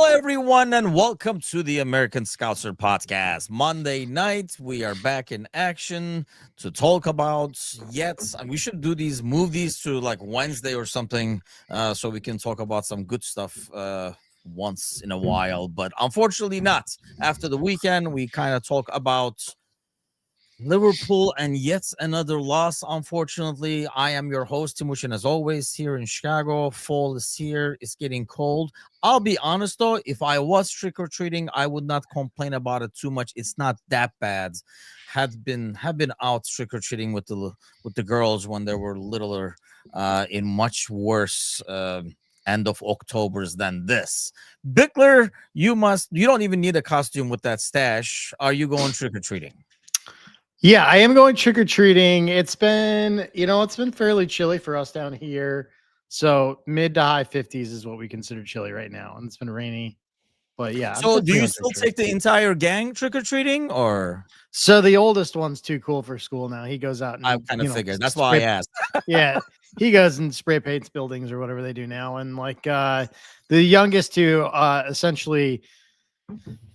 Hello, everyone, and welcome to the American Scouser podcast. Monday night, we are back in action to talk about we should move these to like Wednesday or something, so we can talk about some good stuff once in a while. But unfortunately, not. After the weekend, we kind of talk about Liverpool and yet another loss. Unfortunately, I am your host, Timucin, as always, here in Chicago. Fall is here. It's getting cold. I'll be honest, though, if I was trick-or-treating, I would not complain about it too much. It's not that bad. Have been out trick-or-treating with the girls when they were littler, in much worse end of Octobers than this. Bickler, you don't even need a costume with that stash. Are you going trick-or-treating? Yeah, I am going trick-or-treating. It's been fairly chilly for us down here. So mid to high 50s is what we consider chilly right now. And it's been rainy. But yeah. So do you still take the entire gang trick-or-treating, or? So the oldest one's too cool for school now. He goes out and I kind of figured. That's why I asked. Yeah. He goes and spray paints buildings or whatever they do now. And like the youngest two, essentially,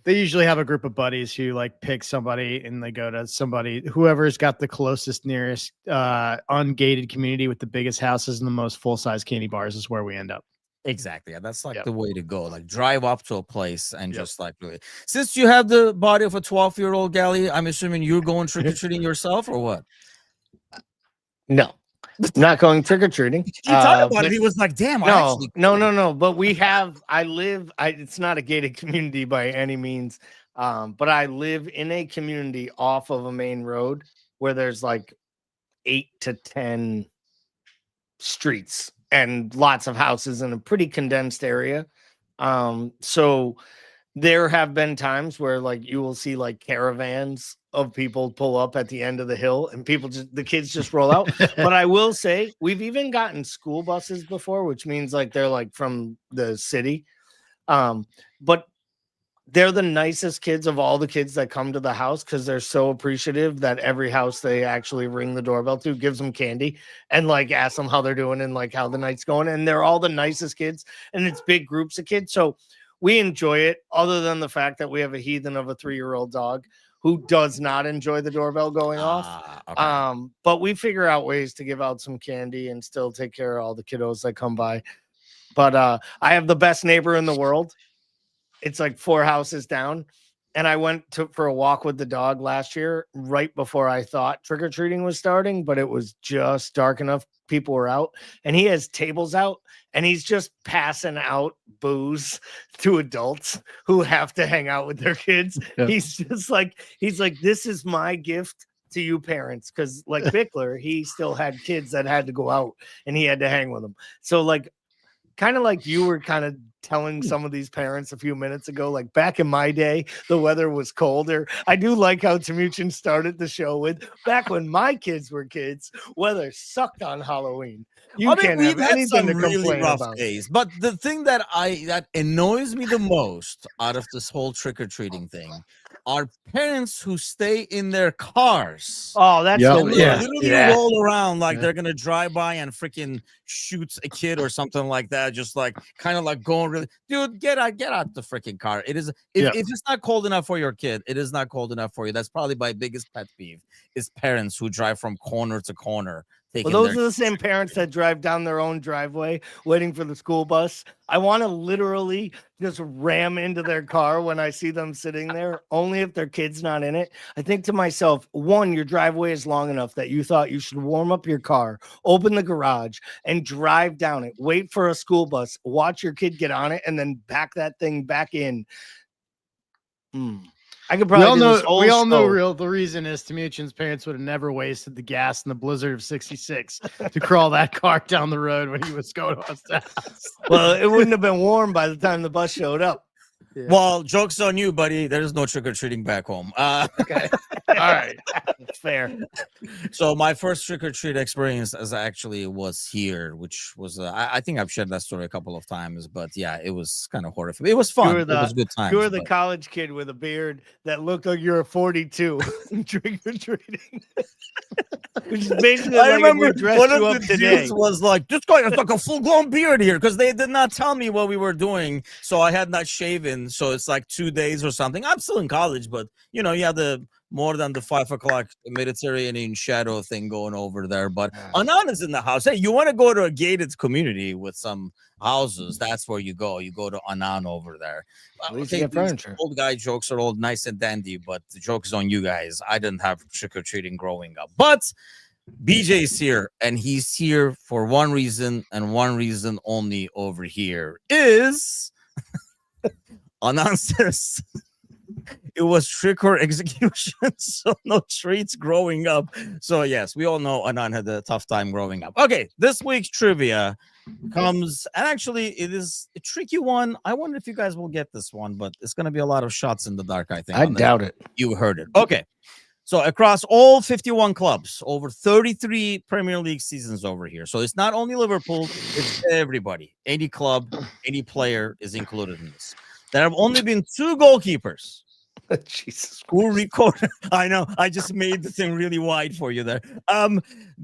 they usually have a group of buddies who like pick somebody and they go to whoever's got the closest, nearest ungated community with the biggest houses and the most full-size candy bars is where we end up. Exactly. Yeah, that's like the way to go. Like drive up to a place and just like really. Since you have the body of a 12-year-old galley, I'm assuming you're going trick-or-treating yourself or what? No. Not going trick-or-treating. He talked about it. He was like, damn, no. But it's not a gated community by any means. But I live in a community off of a main road where there's like 8 to 10 streets and lots of houses in a pretty condensed area. So there have been times where like you will see like caravans of people pull up at the end of the hill and the kids just roll out. But I will say we've even gotten school buses before, which means like they're like from the city. But they're the nicest kids of all the kids that come to the house because they're so appreciative that every house they actually ring the doorbell to gives them candy and like ask them how they're doing and like how the night's going. And they're all the nicest kids and it's big groups of kids. So we enjoy it, other than the fact that we have a heathen of a 3-year-old dog who does not enjoy the doorbell going off. Okay. But we figure out ways to give out some candy and still take care of all the kiddos that come by. But I have the best neighbor in the world. It's like 4 houses down. And I went for a walk with the dog last year, right before I thought trick-or-treating was starting, but it was just dark enough. People were out and he has tables out and he's just passing out booze to adults who have to hang out with their kids. Yeah. He's like, this is my gift to you parents. Cause like Bickler, he still had kids that had to go out and he had to hang with them. So like, kind of like you were kind of telling some of these parents a few minutes ago, like back in my day, the weather was colder. I do like how Timucin started the show with back when my kids were kids, weather sucked on Halloween. Can't have anything to complain about. Days, but the thing that annoys me the most out of this whole trick-or-treating thing are parents who stay in their cars. Oh, that's literally roll around like they're gonna drive by and freaking shoot a kid or something like that. Just like kind of like going really, dude, get out the freaking car. It is if it's not cold enough for your kid, it is not cold enough for you. That's probably my biggest pet peeve is parents who drive from corner to corner. Well, those are the same parents that drive down their own driveway waiting for the school bus. I want to literally just ram into their car when I see them sitting there, only if their kid's not in it. I think to myself, one, your driveway is long enough that you thought you should warm up your car, open the garage, and drive down it. Wait for a school bus, watch your kid get on it, and then back that thing back in. I could probably we all know the reason is Timucin's parents would have never wasted the gas in the blizzard of 66 to crawl that car down the road when he was going to his house. Well, it wouldn't have been warm by the time the bus showed up. Yeah. Well, joke's on you, buddy. There is no trick or treating back home. Okay. All right. That's fair. So my first trick or treat experience was here, which was I think I've shared that story a couple of times, but yeah, it was kind of horrific. It was fun. It was good times. You were the but- college kid with a beard that looked like you're a 42 trick or treating. Which is basically I like remember if we dressed one you of up the today. dudes was like, "This guy has like a full-blown beard here," because they did not tell me what we were doing, so I had not shaven. So it's like 2 days or something. I'm still in college, but you know, you had the more than the 5 o'clock Mediterranean shadow thing going over there. But Anan is in the house. Hey, you want to go to a gated community with some houses? That's where you go. You go to Anan over there. At least you get these furniture. old guy jokes are all nice and dandy, but the joke is on you guys. I didn't have trick or treating growing up, but BJ's here, and he's here for one reason and one reason only. Over here is Anan says it was trick or execution, so no treats growing up. So yes, we all know Anan had a tough time growing up. Okay, this week's trivia comes, and actually it is a tricky one. I wonder if you guys will get this one, but it's going to be a lot of shots in the dark, I think. I doubt it. You heard it. Okay. So across all 51 clubs, over 33 Premier League seasons over here. So it's not only Liverpool, it's everybody. Any club, any player is included in this. There have only been 2 goalkeepers Jesus who recorded. I know, I just made the thing really wide for you there.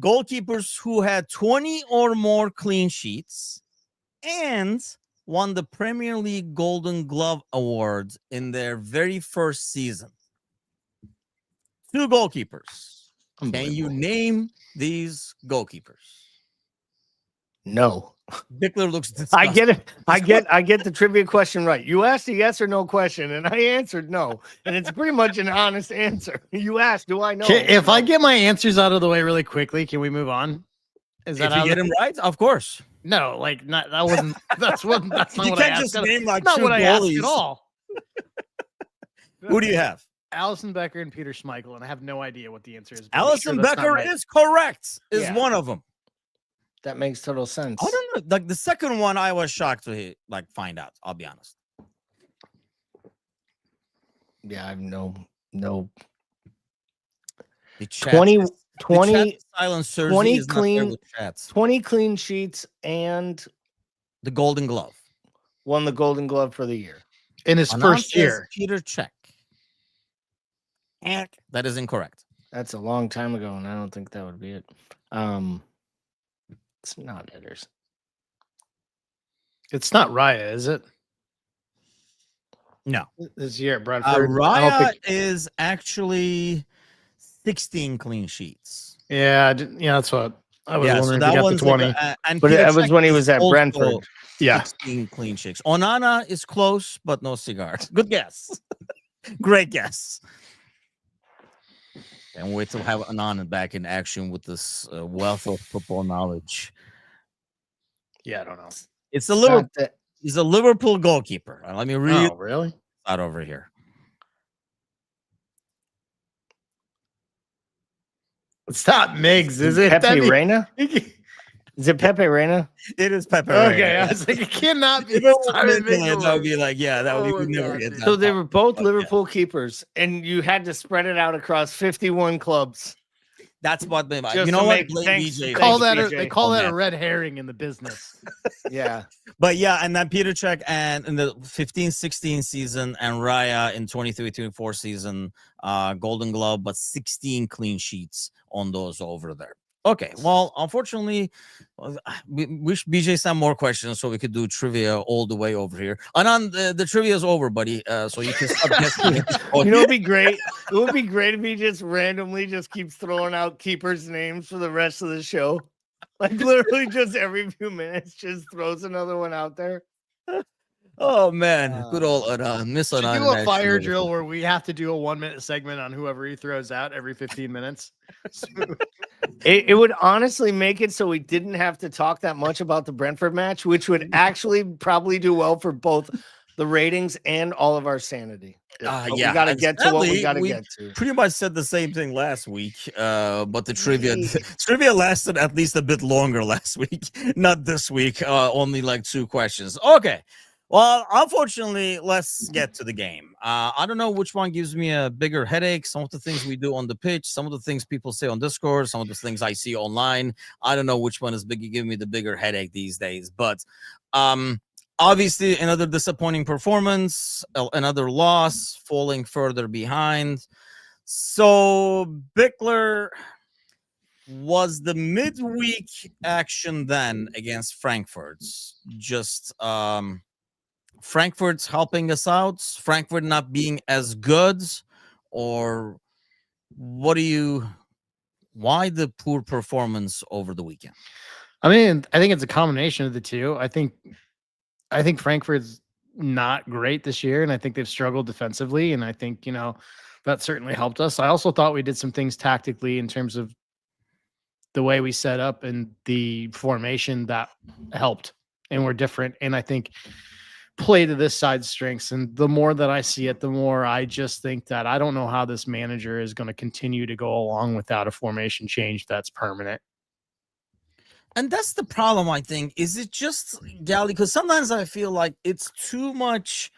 Goalkeepers who had 20 or more clean sheets and won the Premier League Golden Glove Award in their very first season. 2 goalkeepers. Can you name these goalkeepers? No. Bickler looks disgusted. I get it. I get the trivia question right. You asked a yes or no question, and I answered no. And it's pretty much an honest answer. You asked, do I know? If I get my answers out of the way really quickly, can we move on? Is If you get him right, of course. No, like not that wasn't that's what that's not You what I can't asked. just That's name like not 2 what I asked goalies. at all. Who do you have? Allison Becker and Peter Schmeichel, and I have no idea what the answer is. but I'm Allison sure that's not Becker right. is correct. Is Yeah. one of them. That makes total sense. I don't know. Like the second one, I was shocked to find out. I'll be honest. Yeah, I have no. The chat 20 is- the 20 chat silencer 20 is not there clean- with chats. 20 clean sheets and The Golden Glove. won the Golden Glove for the year. in his Anan first says year. Peter Cech. That is incorrect. That's a long time ago, and I don't think that would be it. It's not Ederson. It's not Raya, is it? No. This year at Brentford. I don't Raya think- is actually 16 clean sheets. yeah, that's what I was Yeah, so wondering. that if he got one's the 20. and But Peter it was Cech when he is was at also Brentford. Yeah. 16 clean sheets. Onana is close, but no cigars. Good guess. Great guess. Can't wait to have Onana back in action with this wealth of football knowledge. Yeah, I don't know. It's a Liverpool. Not that- He's a Liverpool goalkeeper. Let me read Oh, really? out over here. It's not Miggs, is it? Pepe That'd be- Reina? Is it Pepe Reina? It is Pepe. Okay, Reina. I was like, it cannot be. If it was Simon Midland, that would Mignolet. be like, yeah, that would Oh we would my never God, get dude. that. So they were both But, yeah. Liverpool keepers, and you had to spread it out across 51 clubs. That's what they Just you to know what? make- Blame thanks- BJ. Call Thanks, that BJ. they call on that that. a red herring in the business. Yeah. But yeah, and then Peter Cech and in the 15-16 season and Raya in 23-24 season, Golden Glove, but 16 clean sheets on those over there. Okay, well, unfortunately, we wish BJ some more questions so we could do trivia all the way over here. Anan, the trivia is over, buddy. So you can stop guessing. You know, it'd be great. It would be great if he just randomly just keeps throwing out keepers' names for the rest of the show. Like literally just every few minutes, just throws another one out there. Oh man, good old Anan. Miss Should Anan. do in a fire action. drill where we have to do a 1-minute segment on whoever he throws out every 15 minutes. It would honestly make it so we didn't have to talk that much about the Brentford match, which would actually probably do well for both the ratings and all of our sanity. But Yeah, we got to and get to what we sadly, got to we get to. pretty much said the same thing last week, but the trivia lasted at least a bit longer last week, not this week. Only like 2 questions. Okay, Well, unfortunately, let's get to the game. I don't know which one gives me a bigger headache. Some of the things we do on the pitch, some of the things people say on Discord, some of the things I see online. I don't know which one is giving me the bigger headache these days. But obviously, another disappointing performance, another loss, falling further behind. So, Bickler, was the midweek action then against Frankfurt's just Frankfurt's helping us out, Frankfurt not being as good, or why the poor performance over the weekend? I mean, I think it's a combination of the two. I think Frankfurt's not great this year, and I think they've struggled defensively, and I think, that certainly helped us. I also thought we did some things tactically in terms of the way we set up and the formation that helped and were different. And I think play to this side's strengths. And the more that I see it, the more I just think that I don't know how this manager is going to continue to go along without a formation change that's permanent. And that's the problem, I think. Is it just Gally? Because sometimes I feel like it's too much.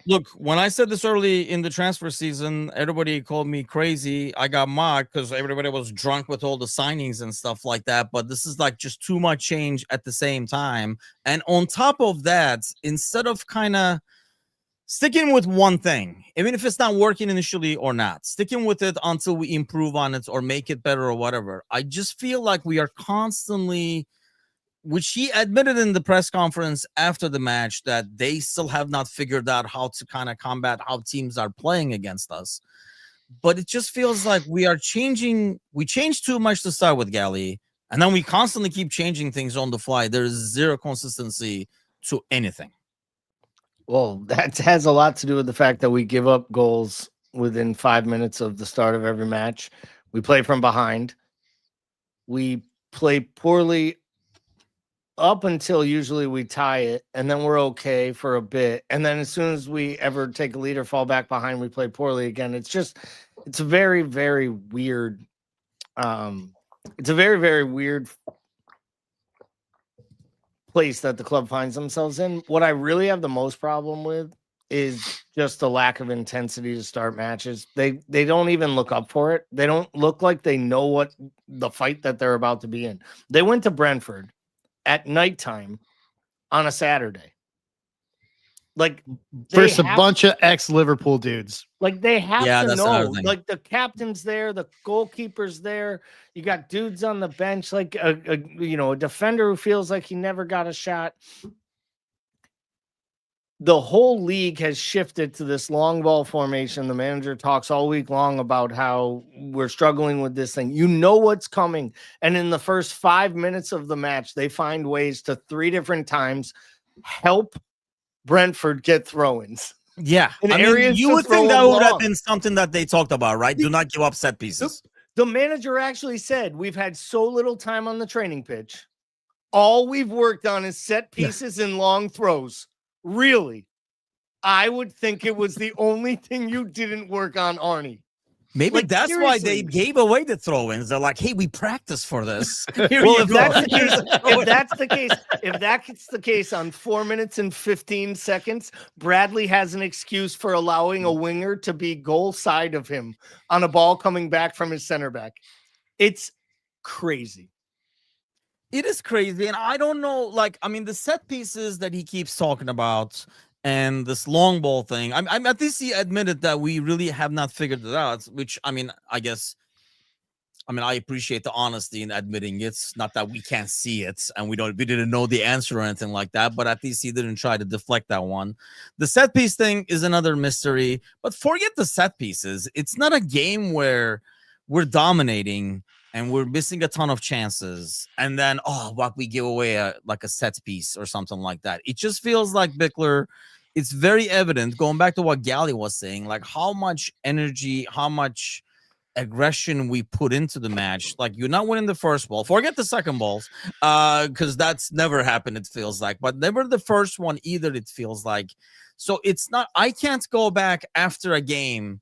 Look, when I said this early in the transfer season, everybody called me crazy. I got mocked because everybody was drunk with all the signings and stuff like that. But this is like just too much change at the same time. And on top of that, instead of kind of sticking with one thing, even if it's not working initially or not, sticking with it until we improve on it or make it better or whatever, I just feel like we are constantly, which he admitted in the press conference after the match, that they still have not figured out how to kind of combat how teams are playing against us. But it just feels like we are changing. We change too much to start with, Gally, and then we constantly keep changing things on the fly. There's zero consistency to anything. Well, that has a lot to do with the fact that we give up goals within 5 minutes of the start of every match. We play from behind. We play poorly up until usually we tie it, and then we're okay for a bit. And then as soon as we ever take a lead or fall back behind, we play poorly again. It's a very, very weird. It's a very, very weird place that the club finds themselves in. What I really have the most problem with is just the lack of intensity to start matches. They don't even look up for it. They don't look like they know what the fight that they're about to be in. They went to Brentford at nighttime on a Saturday. Like, versus a bunch of ex-Liverpool dudes. Like, they have to know. Like, the captain's there, the goalkeeper's there. You got dudes on the bench, like a defender who feels like he never got a shot. The whole league has shifted to this long ball formation. The manager talks all week long about how we're struggling with this thing. You know what's coming. And in the first 5 minutes of the match, they find ways to 3 different times help Brentford get throw-ins. Yeah. You would think that would have been something that they talked about, right? Do not give up set pieces. The manager actually said, we've had so little time on the training pitch. All we've worked on is set pieces and long throws. Really? I would think it was the only thing you didn't work on, Arnie. Maybe that's seriously why they gave away the throw-ins. They're like, "Hey, we practiced for this." If that's the case, on 4 minutes and 15 seconds, Bradley has an excuse for allowing a winger to be goal side of him on a ball coming back from his center back. It's crazy. It is crazy, and I don't know. The set pieces that he keeps talking about. And this long ball thing, I'm at least he admitted that we really have not figured it out, which, I guess, I appreciate the honesty in admitting it's not that we can't see it and we didn't know the answer or anything like that, but at least he didn't try to deflect that one. The set piece thing is another mystery, but forget the set pieces. It's not a game where we're dominating and we're missing a ton of chances, and then we give away a set piece or something like that. It just feels like Bickler. It's very evident, going back to what Gally was saying, like how much energy, how much aggression we put into the match. Like, you're not winning the first ball. Forget the second balls, because that's never happened, it feels like. But never the first one either, it feels like. So it's not, I can't go back after a game.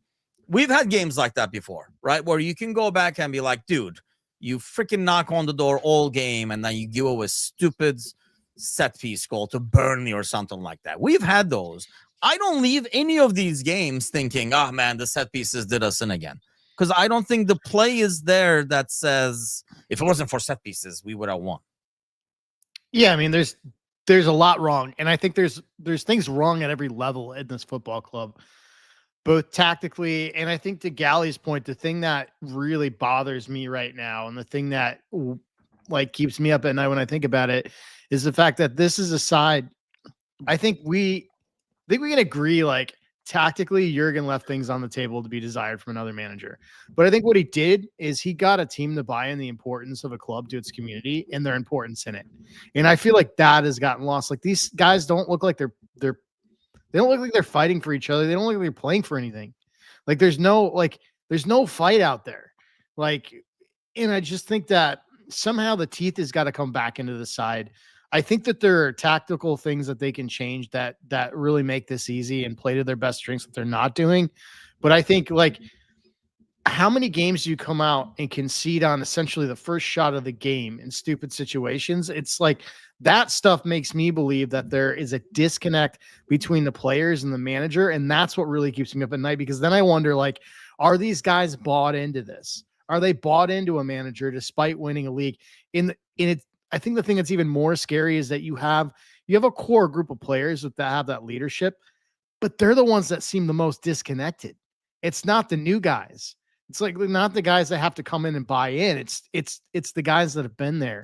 We've had games like that before, right? Where you can go back and be like, dude, you freaking knock on the door all game and then you give away stupid set piece goal to Burnley or something like that. We've had those. I don't leave any of these games thinking, oh man, the set pieces did us in again. Because I don't think the play is there that says if it wasn't for set pieces, we would have won. Yeah, I mean, there's a lot wrong, and I think there's things wrong at every level in this football club, both tactically and I think to Galley's point, the thing that really bothers me right now, and the thing that like keeps me up at night when I think about it, is the fact that this is a side. I think we can agree, like, tactically, Jurgen left things on the table to be desired from another manager. But I think what he did is he got a team to buy in the importance of a club to its community and their importance in it. And I feel like that has gotten lost. Like, these guys don't look like they don't look like they're fighting for each other. They don't look like they're playing for anything. Like, there's no fight out there. Like, and I just think that somehow the teeth has got to come back into the side. I think that there are tactical things that they can change that really make this easy and play to their best strengths that they're not doing. But I think, like, how many games do you come out and concede on essentially the first shot of the game in stupid situations? It's like that stuff makes me believe that there is a disconnect between the players and the manager. And that's what really keeps me up at night, because then I wonder, like, are these guys bought into this? Are they bought into a manager despite winning a league? I think the thing that's even more scary is that you have a core group of players that have that leadership, but they're the ones that seem the most disconnected. It's not the new guys. It's like not the guys that have to come in and buy in. It's the guys that have been there.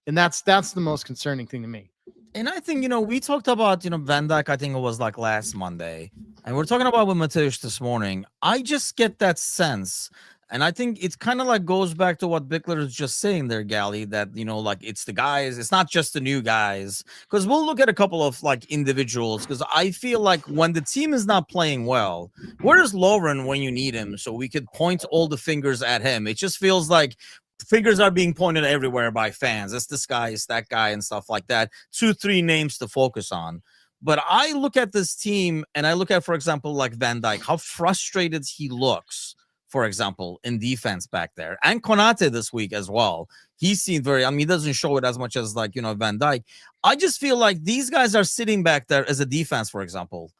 And that's the most concerning thing to me. And I think, we talked about, Van Dijk, I think it was like last Monday, and we're talking about with Mateusz this morning. I just get that sense. And I think it's kind of like goes back to what Bickler is just saying there, Gally, that, like it's the guys, it's not just the new guys. Because we'll look at a couple of like individuals, because I feel like when the team is not playing well, where's Lovren when you need him? So we could point all the fingers at him. It just feels like fingers are being pointed everywhere by fans. It's this guy, it's that guy, and stuff like that. 2-3 names to focus on. But I look at this team and I look at, for example, like Van Dijk, how frustrated he looks, for example, in defense back there. And Konate this week as well. He seemed he doesn't show it as much as like, Van Dijk. I just feel like these guys are sitting back there as a defense, for example,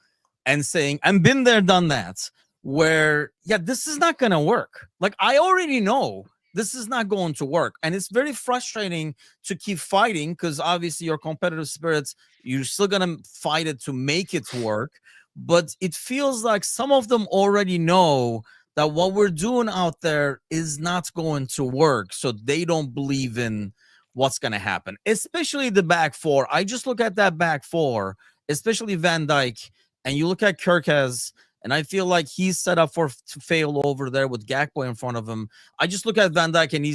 and saying, and been there, done that, where, yeah, this is not going to work. Like, I already know this is not going to work. And it's very frustrating to keep fighting, because obviously your competitive spirits, you're still going to fight it to make it work. But it feels like some of them already know that what we're doing out there is not going to work. So they don't believe in what's going to happen, especially the back four. I just look at that back four, especially Van Dijk, and you look at Kerkez, and I feel like he's set up to fail over there with Gakpo in front of him. I just look at Van Dijk, and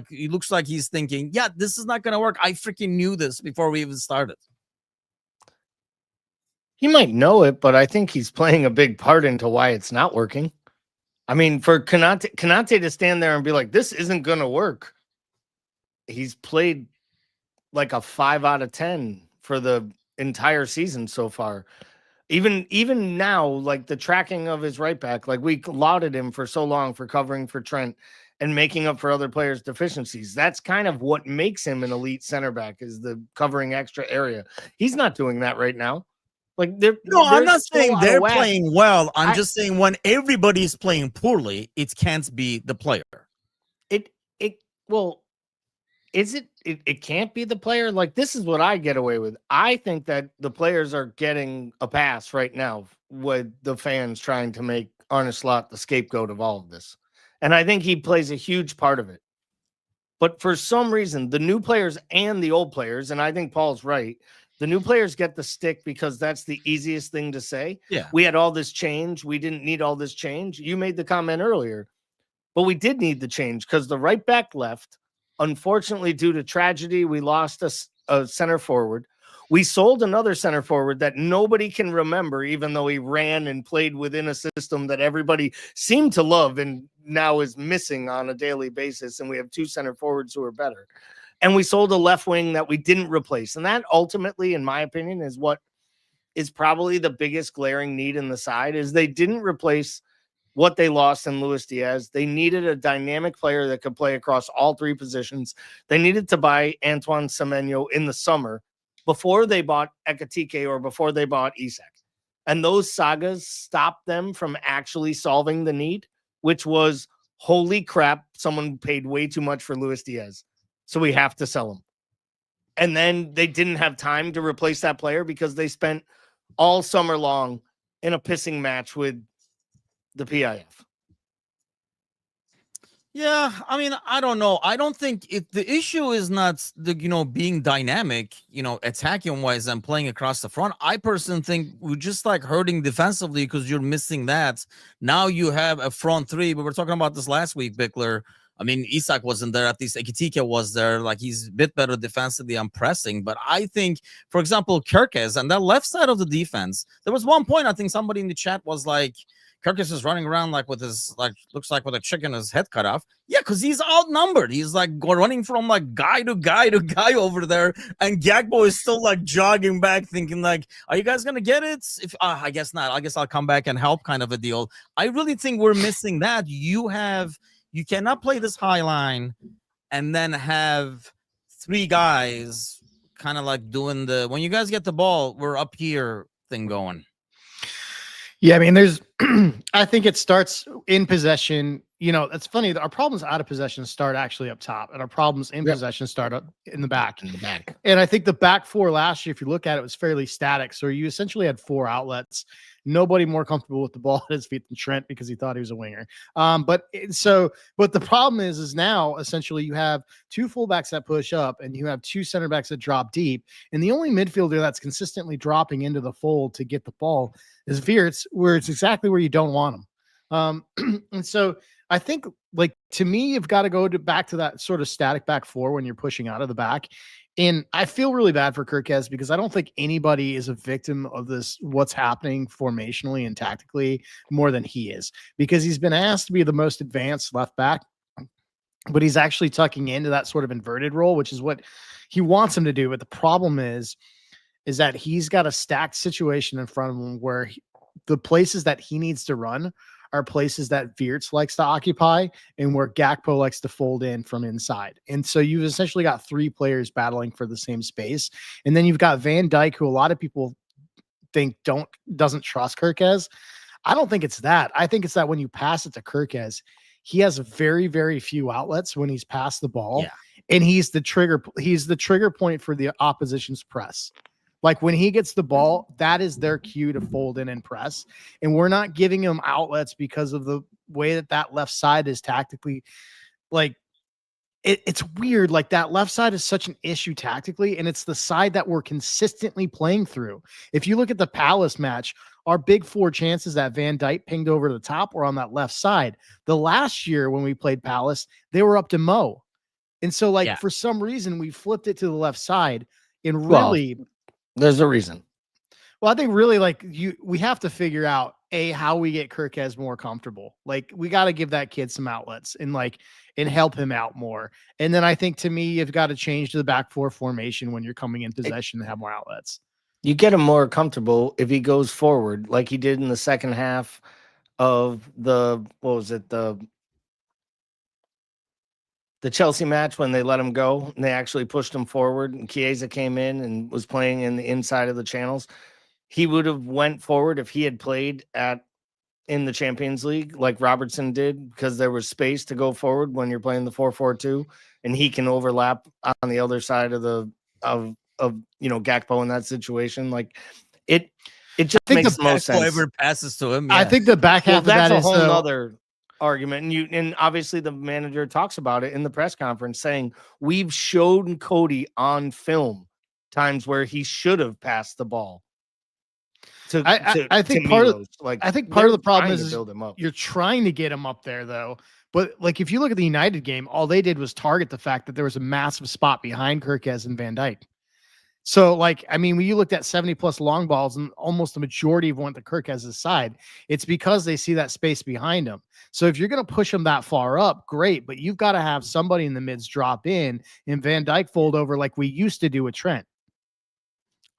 he looks like he's thinking, yeah, this is not going to work. I freaking knew this before we even started. He might know it, but I think he's playing a big part into why it's not working. I mean, for Konate to stand there and be like, this isn't going to work. He's played like a 5 out of 10 for the entire season so far. Even now, like the tracking of his right back, like we lauded him for so long for covering for Trent and making up for other players' deficiencies. That's kind of what makes him an elite center back, is the covering extra area. He's not doing that right now. Like I'm not saying they're playing well. I'm just saying when everybody's playing poorly, it can't be the player. It can't be the player. Like, this is what I get away with. I think that the players are getting a pass right now with the fans trying to make Arne Slot the scapegoat of all of this. And I think he plays a huge part of it. But for some reason, the new players and the old players, and I think Paul's right, the new players get the stick because that's the easiest thing to say. Yeah. We had all this change. We didn't need all this change. You made the comment earlier, but we did need the change because the right back left. Unfortunately, due to tragedy, we lost a center forward. We sold another center forward that nobody can remember, even though he ran and played within a system that everybody seemed to love and now is missing on a daily basis. And we have 2 center forwards who are better. And we sold a left wing that we didn't replace. And that ultimately, in my opinion, is what is probably the biggest glaring need in the side, is they didn't replace what they lost in Luis Diaz. They needed a dynamic player that could play across all 3 positions. They needed to buy Antoine Semenyo in the summer before they bought Ekatike or before they bought Isak. And those sagas stopped them from actually solving the need, which was, holy crap, someone paid way too much for Luis Diaz, so we have to sell him. And then they didn't have time to replace that player because they spent all summer long in a pissing match with the PIF. Yeah, I mean, I don't know. I don't think the issue is not being dynamic, attacking wise and playing across the front. I personally think we're just like hurting defensively because you're missing that. Now you have a front three, but we're talking about this last week, Bickler. I mean, Isak wasn't there. At least Ekitike was there. Like, he's a bit better defensively on pressing. But I think, for example, Kerkez and that left side of the defense, there was one point I think somebody in the chat was like, Kerkez is running around like with his, like, looks like with a chicken his head cut off. Yeah, because he's outnumbered. He's like running from like guy to guy to guy over there. And Gakpo is still like jogging back thinking like, are you guys going to get it? If I guess not. I guess I'll come back and help kind of a deal. I really think we're missing that. You cannot play this high line and then have three guys kind of like doing the, when you guys get the ball, we're up here thing going. Yeah, I mean, I think it starts in possession. It's funny. Our problems out of possession start actually up top, and our problems in possession start up in the back. And I think the back four last year, if you look at it, was fairly static. So you essentially had four outlets. Nobody more comfortable with the ball at his feet than Trent because he thought he was a winger. But the problem is now essentially you have two fullbacks that push up and you have two center backs that drop deep. And the only midfielder that's consistently dropping into the fold to get the ball is Wirtz, where it's exactly where you don't want him. And so I think, like, to me, you've got to go back to that sort of static back four when you're pushing out of the back. And I feel really bad for Kerkez because I don't think anybody is a victim of this, what's happening formationally and tactically, more than he is, because he's been asked to be the most advanced left back, but he's actually tucking into that sort of inverted role, which is what he wants him to do. But the problem is that he's got a stacked situation in front of him where the places that he needs to run are places that Wirtz likes to occupy and where Gakpo likes to fold in from inside. And so you've essentially got three players battling for the same space. And then you've got Van Dijk, who a lot of people think doesn't trust Kerkez. I don't think it's that. I think it's that when you pass it to Kerkez, he has very, very few outlets when he's passed the ball. Yeah. And he's the trigger point for the opposition's press. Like, when he gets the ball, that is their cue to fold in and press. And we're not giving him outlets because of the way that left side is tactically, like, it's weird. Like, that left side is such an issue tactically, and it's the side that we're consistently playing through. If you look at the Palace match, our big four chances that Van Dijk pinged over the top were on that left side. The last year when we played Palace, they were up to Mo. And so, like, for some reason, we flipped it to the left side. And really... there's a reason. Well, I think really, like, we have to figure out how we get Kerkez more comfortable. Like, we got to give that kid some outlets and help him out more. And then I think, to me, you've got to change to the back four formation when you're coming in possession to have more outlets. You get him more comfortable if he goes forward like he did in the second half of the Chelsea match when they let him go and they actually pushed him forward and Chiesa came in and was playing in the inside of the channels. He would have went forward if he had played in the Champions League like Robertson did, because there was space to go forward when you're playing the 4-4-2 and he can overlap on the other side of Gakpo in that situation. Like, it just makes the most sense. Whoever passes to him. Yeah. I think the back half of that is a whole other argument, and obviously the manager talks about it in the press conference, saying we've shown Cody on film times where he should have passed the ball. I think part of the problem is you're trying to get him up there, though. But, like, if you look at the United game, all they did was target the fact that there was a massive spot behind Kerkez and Van Dijk. So, like, I mean, when you looked at 70+ long balls and almost the majority of went to Kerkez's side, it's because they see that space behind him. So if you're going to push him that far up, great, but you've got to have somebody in the mids drop in and Van Dijk fold over like we used to do with Trent.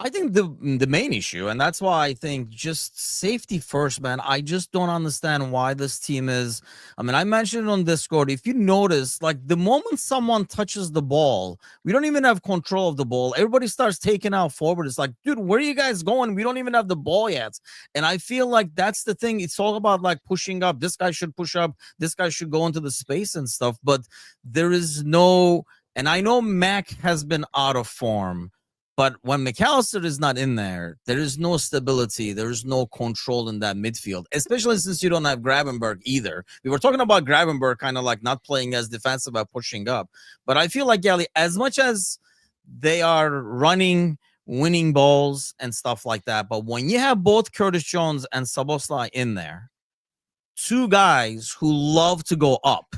I think the main issue, and that's why I think just safety first, man. I just don't understand why this team is. I mean, I mentioned it on Discord. If you notice, like the moment someone touches the ball, we don't even have control of the ball. Everybody starts taking out forward. It's like, dude, where are you guys going? We don't even have the ball yet. And I feel like that's the thing. It's all about like pushing up. This guy should push up. This guy should go into the space and stuff. But there is no. And I know Mac has been out of form. But when McAllister is not in there, there is no stability. There is no control in that midfield, especially since you don't have Gravenberg either. We were talking about Gravenberg kind of like not playing as defensive by pushing up. But I feel like, Gally, as much as they are running, winning balls and stuff like that, but when you have both Curtis Jones and Szoboszlai in there, two guys who love to go up,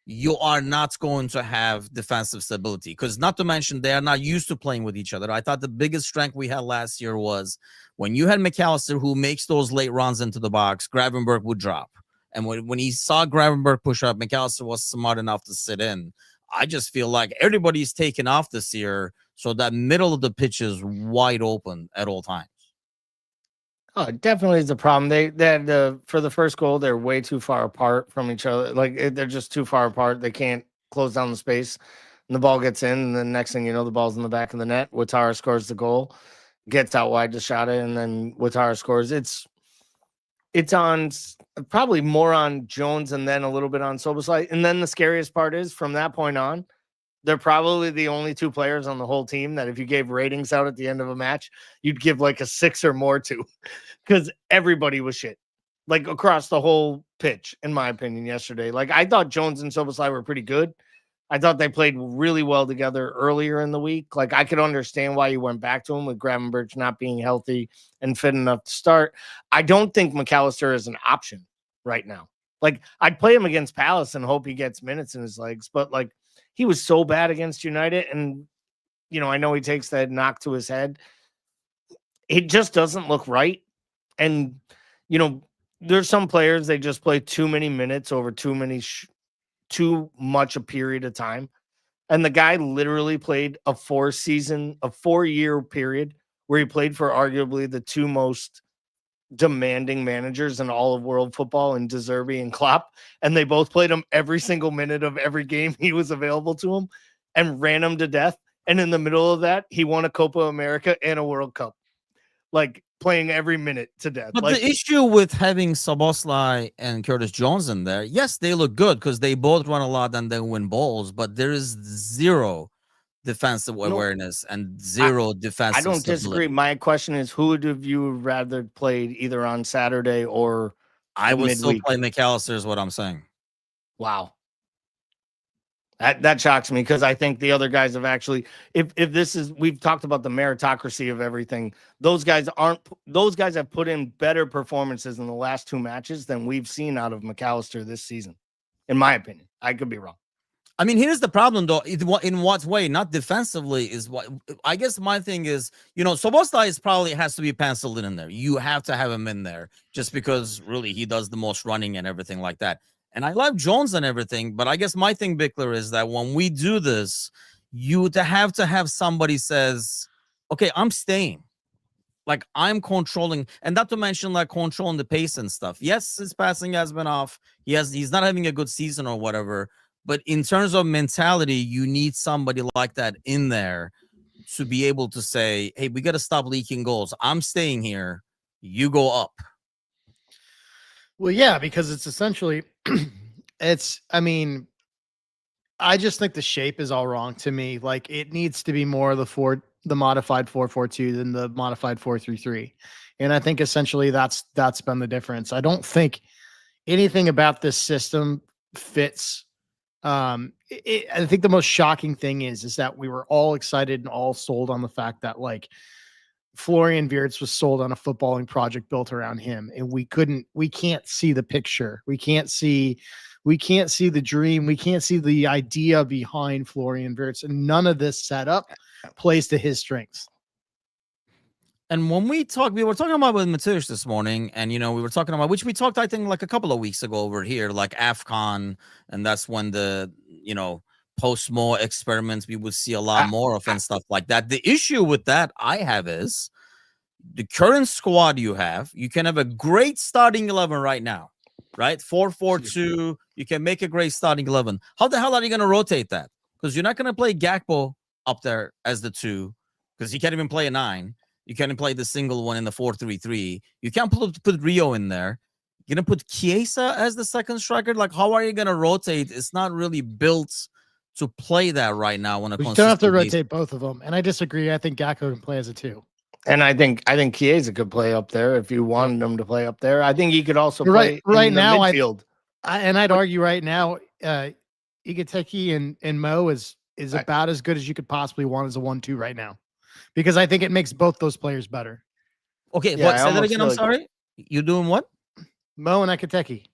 you are not going to have defensive stability, because not to mention they are not used to playing with each other. I thought the biggest strength we had last year was when you had McAllister who makes those late runs into the box, Gravenberg would drop. And when he saw Gravenberg push up, McAllister was smart enough to sit in. I just feel like everybody's taken off this year, so that middle of the pitch is wide open at all times. Oh, it definitely is a problem. They had for the first goal, they're way too far apart from each other. Like they're just too far apart. They can't close down the space, and the ball gets in. And the next thing you know, the ball's in the back of the net. Ouattara scores the goal, gets out wide to shot it, and then Ouattara scores. It's on probably more on Jones and then a little bit on Szoboszlai. And then the scariest part is from that point on, they're probably the only two players on the whole team that if you gave ratings out at the end of a match, you'd give like a 6 or more to, because everybody was shit, like across the whole pitch, in my opinion, yesterday. Like I thought Jones and Szoboszlai were pretty good. I thought they played really well together earlier in the week. Like I could understand why you went back to him with Gravenberch not being healthy and fit enough to start. I don't think McAllister is an option right now. Like I'd play him against Palace and hope he gets minutes in his legs, but like, he was so bad against United, and, you know, I know he takes that knock to his head. It just doesn't look right. And, you know, there's some players, they just play too many minutes over too much a period of time. And the guy literally played a 4-year period where he played for arguably the two most demanding managers in all of world football, and De Zerbi and Klopp, and they both played him every single minute of every game he was available to him and ran him to death. And in the middle of that, he won a Copa America and a World Cup, like playing every minute to death. But like, the issue with having Szoboszlai and Curtis Jones in there, yes, they look good because they both run a lot and they win balls, but there is zero defensive awareness and zero defensive I don't stability. disagree. My question is, who would have you rather played either on Saturday or I would still midweek? play McAllister is what I'm saying. Wow. That shocks me, because I think the other guys have actually, if this is, we've talked about the meritocracy of everything. Those guys have put in better performances in the last 2 matches than we've seen out of McAllister this season, in my opinion. I could be wrong. I mean, here's the problem, though. In what way? Not defensively is what I guess my thing is. You know, Szoboszlai is probably has to be penciled in there. You have to have him in there just because really he does the most running and everything like that. And I love Jones and everything, but I guess my thing, Bickler, is that when we do this, you have to have somebody says, okay, I'm staying. Like I'm controlling, and not to mention like controlling the pace and stuff. Yes, his passing has been off. He's not having a good season or whatever. But in terms of mentality, you need somebody like that in there to be able to say, hey, we got to stop leaking goals. I'm staying here. You go up. Well, yeah, because it's essentially, I mean, I just think the shape is all wrong to me. Like it needs to be more the modified 4-4-2 than the modified 4-3-3. And I think essentially that's been the difference. I don't think anything about this system fits. I think the most shocking thing is that we were all excited and all sold on the fact that like Florian Wirtz was sold on a footballing project built around him, and we can't see the picture. We can't see the dream. We can't see the idea behind Florian Wirtz, and none of this setup plays to his strengths. And when we were talking about with Mateusz this morning, and we were talking about, which we talked, I think, like a couple of weeks ago over here, like AFCON, and that's when the post-Mo experiments we would see a lot more of and stuff like that. The issue with that I have is the current squad you have. You can have a great starting 11 right now, right? 4-4-2. You can make a great starting 11. How the hell are you going to rotate that? Because you're not going to play Gakpo up there as the 2, because he can't even play a 9. You can't play the single one in the 4-3-3. You can't put Rio in there. You're going to put Chiesa as the second striker. Like, how are you going to rotate? It's not really built to play that right now. You don't have to rotate both of them. And I disagree. I think Gakpo can play as a 2. And I think Chiesa could play up there if you wanted him to play up there. I think he could also play right in now. the midfield. I'd argue right now, Igateki and Mo is about as good as you could possibly want as a 1-2 right now, because I think it makes both those players better. Okay, but say that again. I'm sorry. You doing what? Mo and Akateki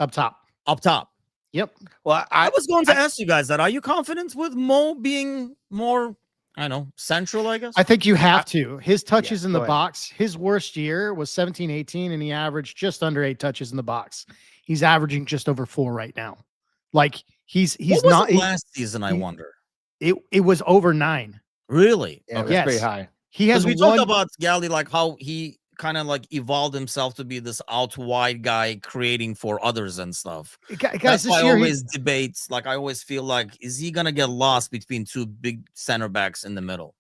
up top. Up top. Yep. Well, I was going to ask you guys that. Are you confident with Mo being more, I know, central, I guess? I think you have to. His touches in the box, his worst year was 17-18, and he averaged just under 8 touches in the box. He's averaging just over 4 right now. Like, he's what was not it last season, I wonder. It was over 9. Really? Yeah, it was pretty high. He has we talked about Gally, like how he kind of like evolved himself to be this out wide guy creating for others and stuff. Guys, that's why I always debate. Like, I always feel like, is he gonna get lost between 2 big center backs in the middle?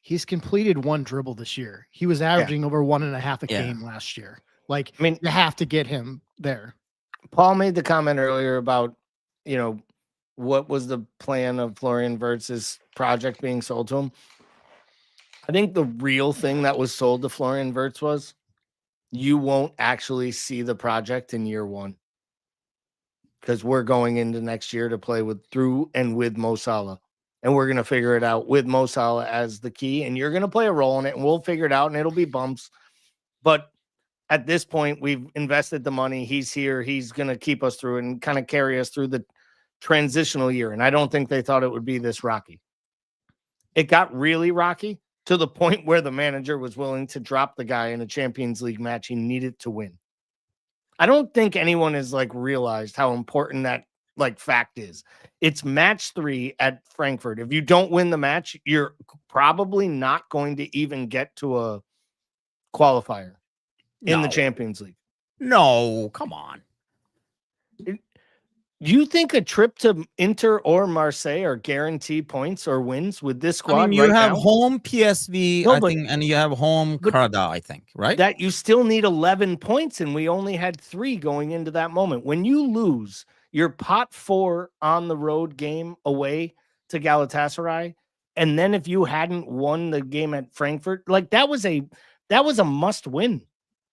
He's completed 1 dribble this year. He was averaging over 1.5 a game last year. Like, I mean, you have to get him there. Paul made the comment earlier about, what was the plan of Florian Wirtz's project being sold to him. I think the real thing that was sold to Florian Wirtz was, you won't actually see the project in year 1, because we're going into next year to play through and with Mo Salah, and we're going to figure it out with Mo Salah as the key, and you're going to play a role in it, and we'll figure it out, and it'll be bumps. But at this point, we've invested the money. He's here. He's going to keep us through and kind of carry us through the transitional year. And I don't think they thought it would be this rocky. It got really rocky, to the point where the manager was willing to drop the guy in a Champions League match he needed to win. I don't think anyone has realized how important that fact is. It's match 3 at Frankfurt. If you don't win the match, you're probably not going to even get to a qualifier in the Champions League. No, come on. Do you think a trip to Inter or Marseille are guaranteed points or wins with this squad? I mean, you have home PSV, I think, and you have home Krada, I think, right? That you still need 11 points, and we only had 3 going into that moment. When you lose your pot 4 on the road game away to Galatasaray, and then if you hadn't won the game at Frankfurt, that was a must win,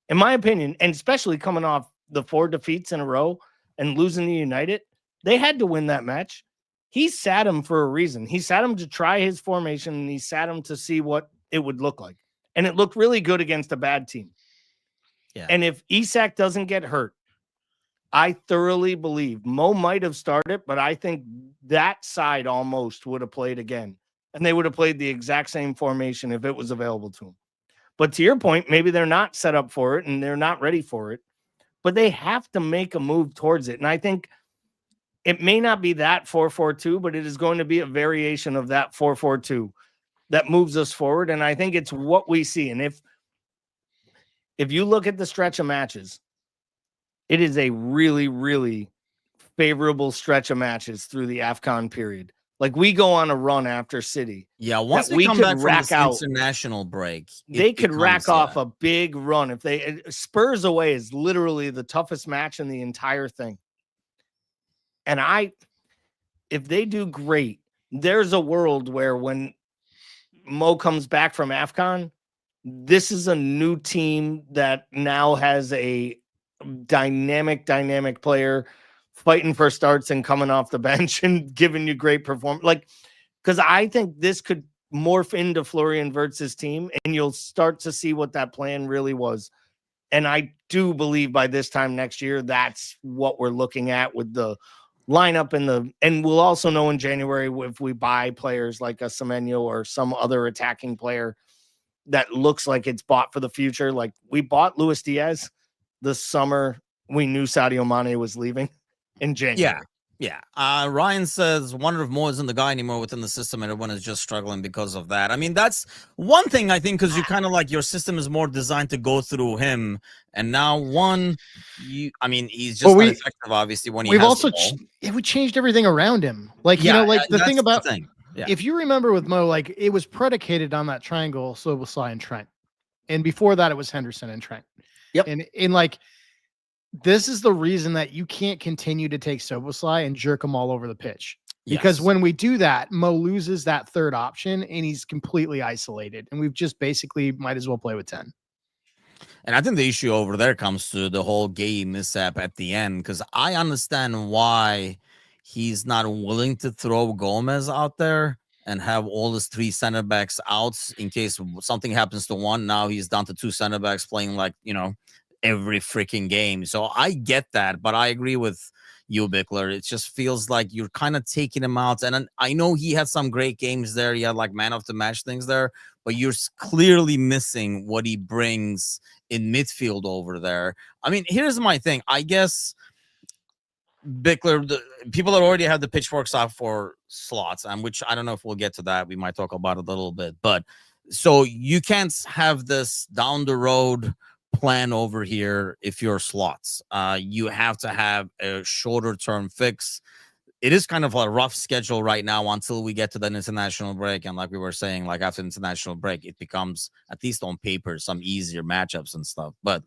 in my opinion, and especially coming off the 4 defeats in a row and losing to United, they had to win that match. He sat him for a reason. He sat him to try his formation, and he sat him to see what it would look like. And it looked really good against a bad team. Yeah. And if Isak doesn't get hurt, I thoroughly believe Mo might have started, but I think that side almost would have played again. And they would have played the exact same formation if it was available to them. But to your point, maybe they're not set up for it and they're not ready for it. But they have to make a move towards it. And I think it may not be that 4-4-2, but it is going to be a variation of that 4-4-2 that moves us forward. And I think it's what we see. And if you look at the stretch of matches, it is a really, really favorable stretch of matches through the AFCON period. We go on a run after City. Yeah, once we come back from this international break, they could rack off a big run. If Spurs away is literally the toughest match in the entire thing. And if they do great, there's a world where when Mo comes back from AFCON, this is a new team that now has a dynamic player fighting for starts and coming off the bench and giving you great performance. Because I think this could morph into Florian Wirtz's team, and you'll start to see what that plan really was. And I do believe by this time next year, that's what we're looking at with the lineup and we'll also know in January if we buy players like a Semenyo or some other attacking player that looks like it's bought for the future. We bought Luis Diaz the summer we knew Sadio Mane was leaving in January. Yeah. Ryan says, wonder if Mo isn't the guy anymore within the system and everyone is just struggling because of that. I mean, that's one thing I think, because you kind of like your system is more designed to go through him. And now he's just not effective, obviously, when he we've has also the ball. we changed everything around him. Like, Yeah, the thing about the thing. Yeah. if you remember with Mo, like it was predicated on that triangle, Szoboszlai and Trent. And before that, it was Henderson and Trent. Yep. And like, this is the reason that you can't continue to take Szoboszlai and jerk him all over the pitch. Because when we do that, Mo loses that third option and he's completely isolated. And we've just basically might as well play with 10. And I think the issue over there comes to the whole game mishap at the end, because I understand why he's not willing to throw Gomez out there and have all his 3 center backs out in case something happens to one. Now he's down to 2 center backs playing like, every freaking game. So I get that, but I agree with you, Bickler. It just feels like you're kind of taking him out. And I know he had some great games there. He had like man of the match things there, but you're clearly missing what he brings in midfield over there. I mean, here's my thing. I guess Bickler, the people that already have the pitchforks out for slots, which I don't know if we'll get to that. We might talk about it a little bit, but so you can't have this down the road plan over here if you're slots. You have to have a shorter term fix. It is kind of a rough schedule right now until we get to the international break. And like we were saying, like after international break, it becomes, at least on paper, some easier matchups and stuff. But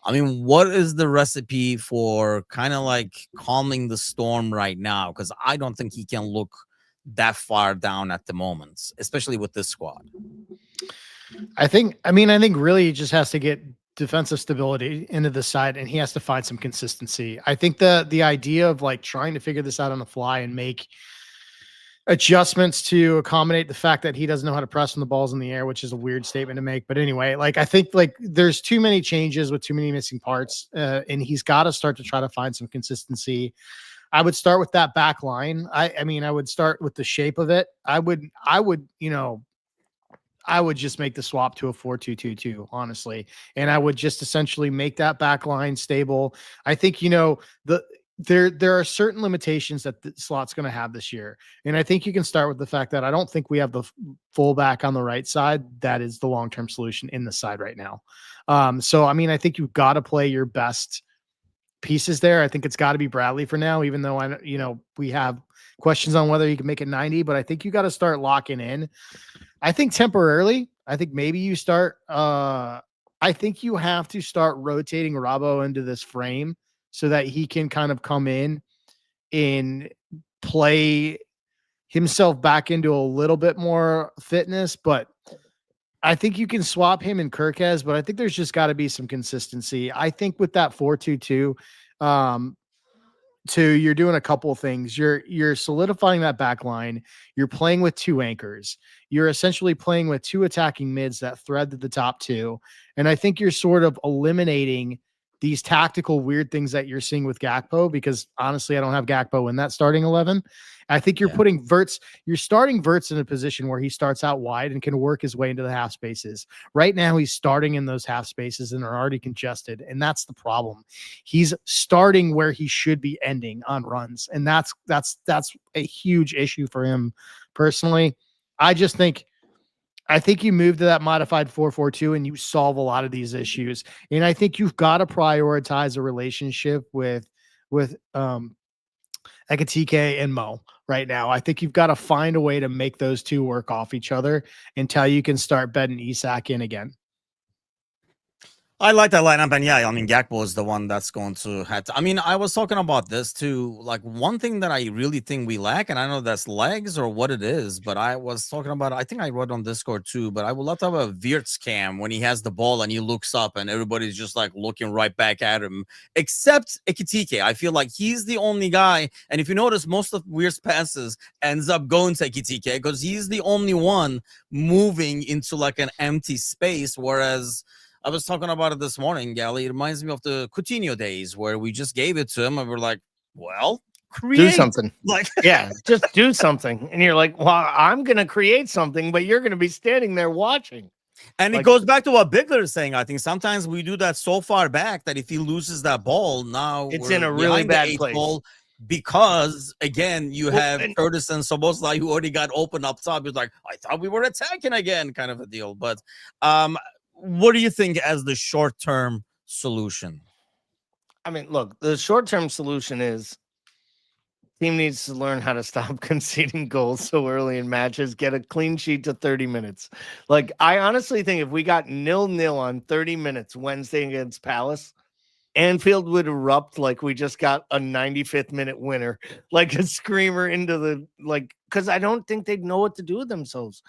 I mean, what is the recipe for kind of like calming the storm right now? Because I don't think he can look that far down at the moment, especially with this squad. I think really he just has to get defensive stability into the side, and he has to find some consistency. I think the idea of like trying to figure this out on the fly and make adjustments to accommodate the fact that he doesn't know how to press when the ball's in the air, which is a weird statement to make. But anyway, like I think like there's too many changes with too many missing parts, and he's got to start to try to find some consistency. I would start with that back line. I mean, I would start with the shape of it. I would, I would just make the swap to a 4-2-2-2, honestly. And I would just essentially make that back line stable. I think, there are certain limitations that the slot's going to have this year. And I think you can start with the fact that I don't think we have the fullback on the right side. That is the long-term solution in the side right now. So, I mean, I think you've got to play your best pieces there. I think it's got to be Bradley for now, even though we have questions on whether he can make it 90, but I think you got to start locking in. I think temporarily, I think maybe you start, I think you have to start rotating Robbo into this frame so that he can kind of come in and play himself back into a little bit more fitness. But I think you can swap him and Kerkez, but I think there's just got to be some consistency. I think with that 4-2-2, you're doing a couple of things. You're solidifying that back line. You're playing with 2 anchors. You're essentially playing with 2 attacking mids that thread to the top 2. And I think you're sort of eliminating these tactical weird things that you're seeing with Gakpo, because honestly, I don't have Gakpo in that starting 11. I think you're putting you're starting Wirtz in a position where he starts out wide and can work his way into the half spaces. Right now, he's starting in those half spaces and are already congested. And that's the problem. He's starting where he should be ending on runs. And that's a huge issue for him personally. I think you move to that modified 4-4-2 and you solve a lot of these issues. And I think you've got to prioritize a relationship with Ekitike and Mo right now. I think you've got to find a way to make those 2 work off each other until you can start bedding Isak in again. I like that lineup, and yeah, I mean, Gakpo is the one that's going to have to. I mean, I was talking about this too. Like, one thing that I really think we lack, and I know that's legs or what it is, but I was talking about, I think I wrote on Discord too, but I would love to have a Wirtz cam when he has the ball and he looks up and everybody's just like looking right back at him, except Ekitike. I feel like he's the only guy, and if you notice, most of Wirtz passes ends up going to Ekitike because he's the only one moving into like an empty space, whereas I was talking about it this morning, Gally. It reminds me of the Coutinho days where we just gave it to him and we're like, well, do something. Like, yeah, just do something. And you're like, well, I'm going to create something, but you're going to be standing there watching. And it goes back to what Bickler is saying. I think sometimes we do that so far back that if he loses that ball, now it's in a really bad place. because again, you have and Curtis and Soboslai who already got open up top. It's like, I thought we were attacking again, kind of a deal. But what do you think as the short-term solution? I mean, look, the short-term solution is team needs to learn how to stop conceding goals so early in matches, get a clean sheet to 30 minutes. Like, I honestly think if we got 0-0 on 30 minutes Wednesday against Palace, Anfield would erupt like we just got a 95th minute winner, like a screamer into the, like, because I don't think they'd know what to do with themselves.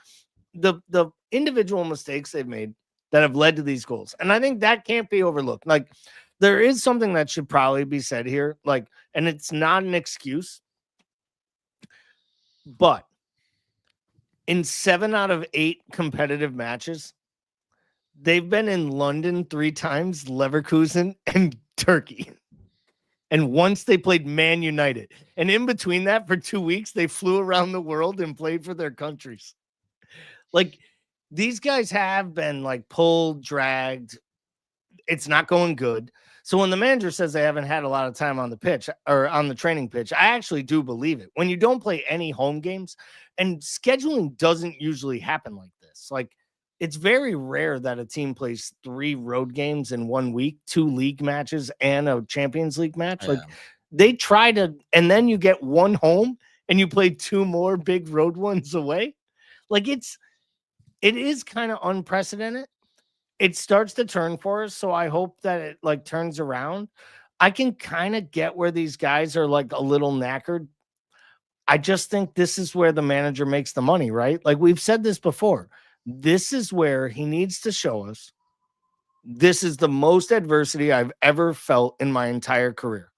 The individual mistakes they've made that have led to these goals. And I think that can't be overlooked. Like, there is something that should probably be said here. Like, and it's not an excuse, but in 7 out of 8 competitive matches, they've been in London 3 times, Leverkusen, and Turkey. And once they played Man United. And in between that, for 2 weeks, they flew around the world and played for their countries. Like, these guys have been like pulled, dragged. It's not going good. So when the manager says they haven't had a lot of time on the pitch or on the training pitch, I actually do believe it. When you don't play any home games, and scheduling doesn't usually happen like this. Like, it's very rare that a team plays 3 road games in 1 week, 2 league matches and a Champions League match. Yeah. Like, they try to, and then you get 1 home and you play 2 more big road ones away. Like, it is kind of unprecedented. It starts to turn for us, so I hope that it like turns around. I can kind of get where these guys are like a little knackered. I just think this is where the manager makes the money, right? Like, we've said this before. This is where he needs to show us this is the most adversity I've ever felt in my entire career.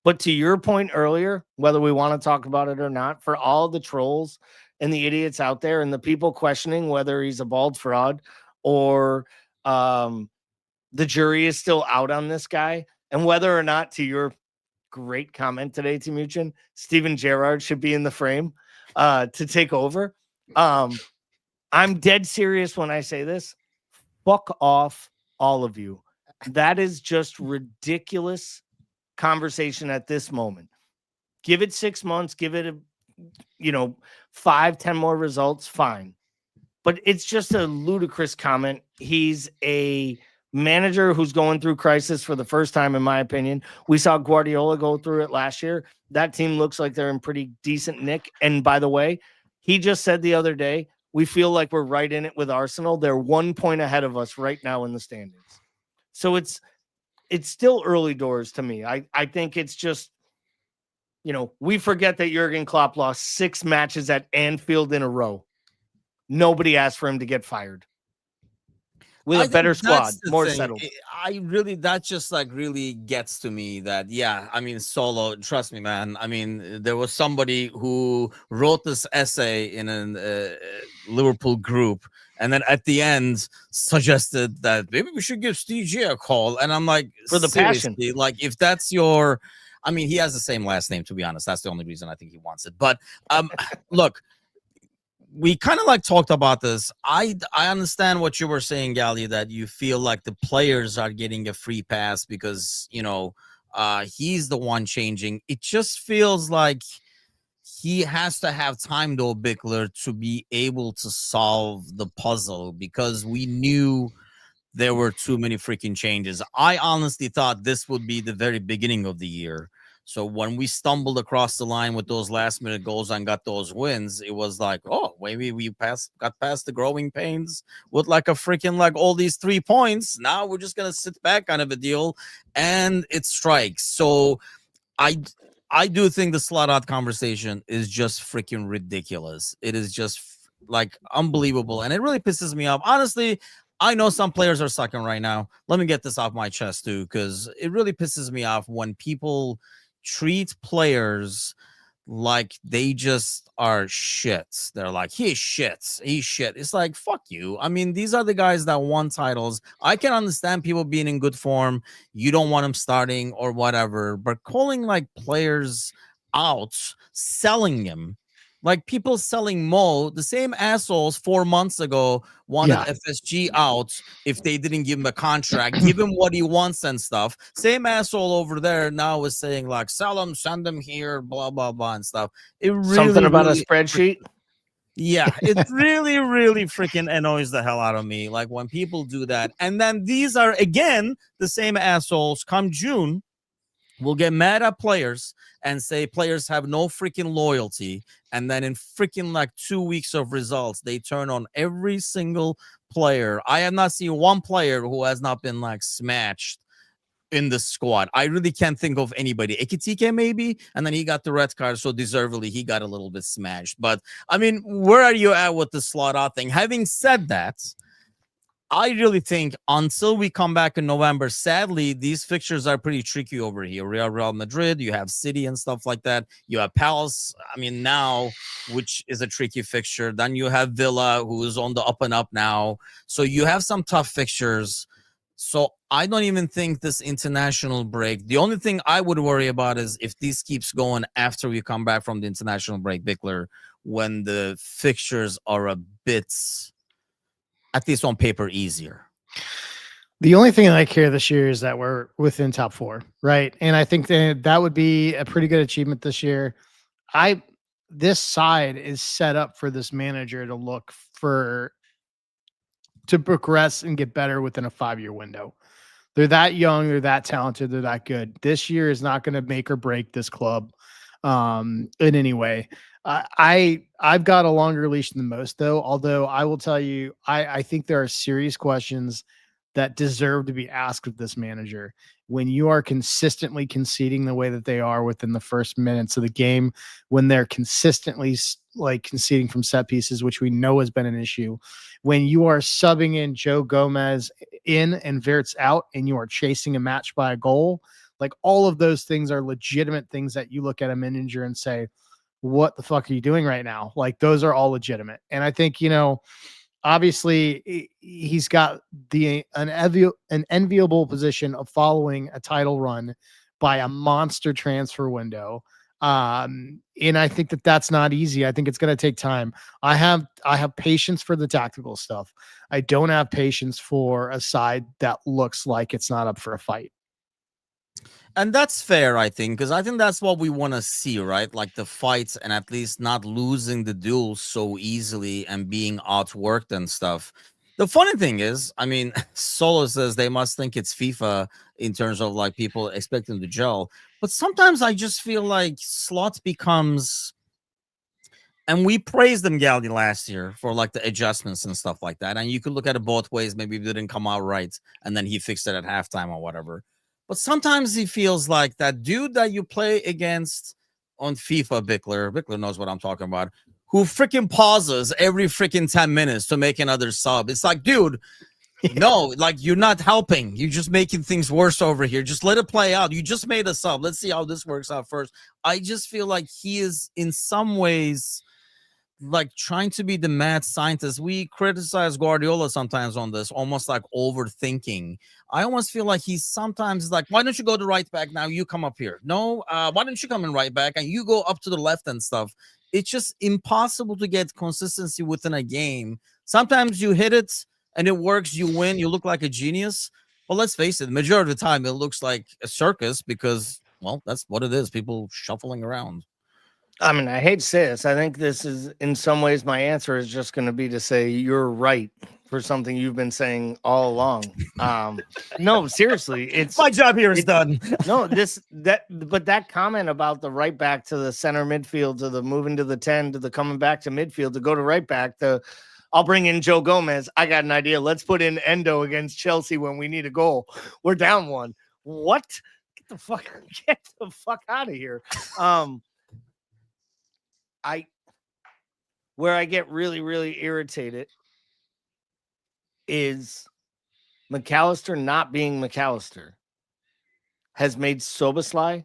But to your point earlier, whether we want to talk about it or not, for all the trolls and the idiots out there and the people questioning whether he's a bald fraud or the jury is still out on this guy, and whether or not, to your great comment today, Timucin, Steven Gerrard should be in the frame to take over. I'm dead serious when I say this. Fuck off, all of you. That is just ridiculous conversation at this moment. Give it 6 months, give it 5-10 more results, fine. But it's just a ludicrous comment. He's a manager who's going through crisis for the first time, in my opinion. We saw Guardiola go through it last year. That team looks like they're in pretty decent nick. And by the way, he just said the other day, we feel like we're right in it with Arsenal. They're 1 point ahead of us right now in the standings. So it's still early doors to me. I think it's just, we forget that Jurgen Klopp lost 6 matches at Anfield in a row. Nobody asked for him to get fired. With a better squad, more settled. That just like really gets to me that, yeah, I mean, Solo, trust me, man. I mean, there was somebody who wrote this essay in a Liverpool group, and then at the end suggested that maybe we should give Steve G a call. And I'm like, for the passion. Like, if that's your, I mean, he has the same last name, to be honest. That's the only reason I think he wants it. But look, we kind of like talked about this. I understand what you were saying, Gali, that you feel like the players are getting a free pass because, he's the one changing. It just feels like he has to have time, though, Bickler, to be able to solve the puzzle, because we knew there were too many freaking changes. I honestly thought this would be the very beginning of the year. So when we stumbled across the line with those last minute goals and got those wins, it was like, oh, maybe we got past the growing pains with like a freaking like all these 3 points. Now we're just gonna sit back kind of a deal, and it strikes. So I do think the slot out conversation is just freaking ridiculous. It is just like unbelievable, and it really pisses me off. Honestly, I know some players are sucking right now. Let me get this off my chest too, because it really pisses me off when people treat players like they just are shit. They're like, he's shit. It's like, fuck you. I mean, these are the guys that won titles. I can understand people being in good form. You don't want them starting or whatever, but calling like players out, selling them Like people selling Mo, the same assholes 4 months ago wanted Yeah. FSG out if they didn't give him a contract, give him what he wants and stuff. Same asshole over there now is saying like, sell him, send him here, blah blah blah and stuff. It really, Something about really, a spreadsheet. yeah, it really, really freaking annoys the hell out of me. Like when people do that, and then these are again the same assholes. Come June, will get mad at players and say players have no freaking loyalty. And then in freaking like 2 weeks of results, they turn on every single player. I have not seen one player who has not been like smashed in the squad. I really can't think of anybody. Ekitike maybe, and then he got the red card, so deservedly he got a little bit smashed. But I mean, where are you at with the slot out thing? Having said that, I really think until we come back in November, sadly, these fixtures are pretty tricky over here. Real Madrid, you have City and stuff like that. You have Palace, I mean, now, which is a tricky fixture. Then you have Villa, who is on the up and up now. So you have some tough fixtures. So I don't even think this international break, the only thing I would worry about is if this keeps going after we come back from the international break, Bickler, when the fixtures are a bit, at least on paper, easier. The only thing I care this year is that we're within top 4, right? And I think that would be a pretty good achievement this year. This side is set up for this manager to look to progress and get better within a 5-year window. They're that young, they're that talented, they're that good. This year is not going to make or break this club in any way. I've got a longer leash than most, though. Although I will tell you, I think there are serious questions that deserve to be asked of this manager. When you are consistently conceding the way that they are within the first minutes of the game, when they're consistently like conceding from set pieces, which we know has been an issue, when you are subbing in Joe Gomez in and Verts out, and you are chasing a match by a goal, like all of those things are legitimate things that you look at a manager and say, what the fuck are you doing right now? Like those are all legitimate. And I think, obviously he's got an enviable position of following a title run by a monster transfer window. And I think that's not easy. I think it's going to take time. I have patience for the tactical stuff. I don't have patience for a side that looks like it's not up for a fight. And that's fair, I think, because I think that's what we want to see, right? Like the fights and at least not losing the duels so easily and being outworked and stuff. The funny thing is, I mean, Solo says they must think it's FIFA in terms of like people expecting to gel. But sometimes I just feel like Slot becomes, and we praised them, Galdi, last year for like the adjustments and stuff like that. And you could look at it both ways. Maybe it didn't come out right, and then he fixed it at halftime or whatever. But sometimes he feels like that dude that you play against on FIFA, Bickler knows what I'm talking about, who freaking pauses every freaking 10 minutes to make another sub. It's like, dude, no, like you're not helping. You're just making things worse over here. Just let it play out. You just made a sub. Let's see how this works out first. I just feel like he is in some ways like trying to be the mad scientist. We criticize Guardiola sometimes on this, almost like overthinking. I almost feel like he's sometimes like, why don't you go to right back now? You come up here. No, why don't you come in right back and you go up to the left and stuff? It's just impossible to get consistency within a game. Sometimes you hit it and it works, you win, you look like a genius. But let's face it, the majority of the time it looks like a circus because, well, that's what it is. People shuffling around. I mean, I hate to say this. I think this is, in some ways, my answer is just going to be to say you're right for something you've been saying all along. No, seriously, it's my job here is done. But that comment about the right back to the center midfield, to the moving to the 10, to the coming back to midfield, to go to right back, I'll bring in Joe Gomez. I got an idea. Let's put in Endo against Chelsea when we need a goal. We're down one. What? Get the fuck out of here. Where I get really, really irritated is McAllister not being McAllister has made Szoboszlai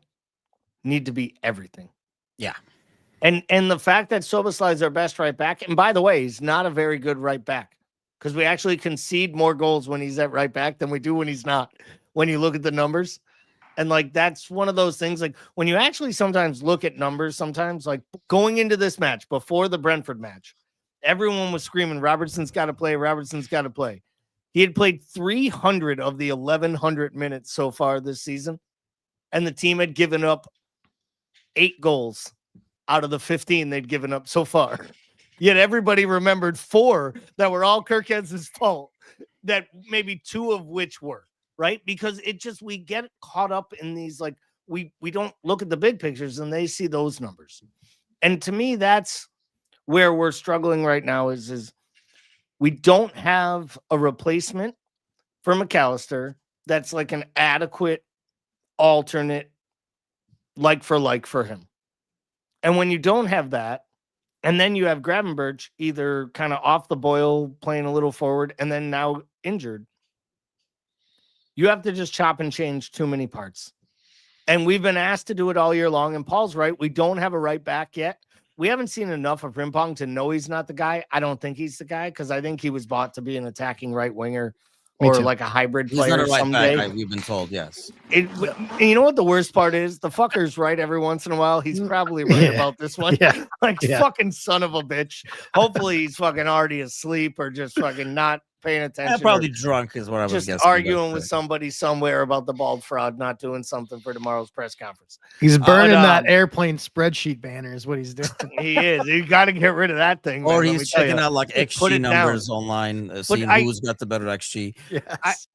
need to be everything. Yeah. And the fact that Szoboszlai is our best right back, and by the way, he's not a very good right back because we actually concede more goals when he's at right back than we do when he's not. When you look at the numbers, And like, that's one of those things, like when you actually sometimes look at numbers, sometimes like going into this match before the Brentford match, everyone was screaming, Robertson's got to play. Robertson's got to play. He had played 300 of the 1,100 minutes so far this season. And the team had given up 8 goals out of the 15 they'd given up so far. Yet everybody remembered 4 that were all Kerkez's fault, that maybe 2 of which were. Right? Because we get caught up in these, like, we don't look at the big pictures and they see those numbers. And to me, that's where we're struggling right now is we don't have a replacement for McAllister that's like an adequate alternate like for him. And when you don't have that, and then you have Gravenberch either kind of off the boil, playing a little forward, and then now injured, you have to just chop and change too many parts. And we've been asked to do it all year long. And Paul's right. We don't have a right back yet. We haven't seen enough of Frimpong to know he's not the guy. I don't think he's the guy because I think he was bought to be an attacking right winger or like a hybrid player. He's not a right someday. back, we've been told, yes. And you know what the worst part is? The fucker's right every once in a while. He's probably right about this one. Yeah. Fucking son of a bitch. Hopefully he's fucking already asleep or just fucking not paying attention. Probably drunk is what I was just guessing. arguing with somebody somewhere about the bald fraud not doing something for tomorrow's press conference. He's burning that airplane spreadsheet banner is what he's doing. He is. You got to get rid of that thing. Or man, he's checking out like XG numbers down. Online, seeing who's got the better XG. Yes.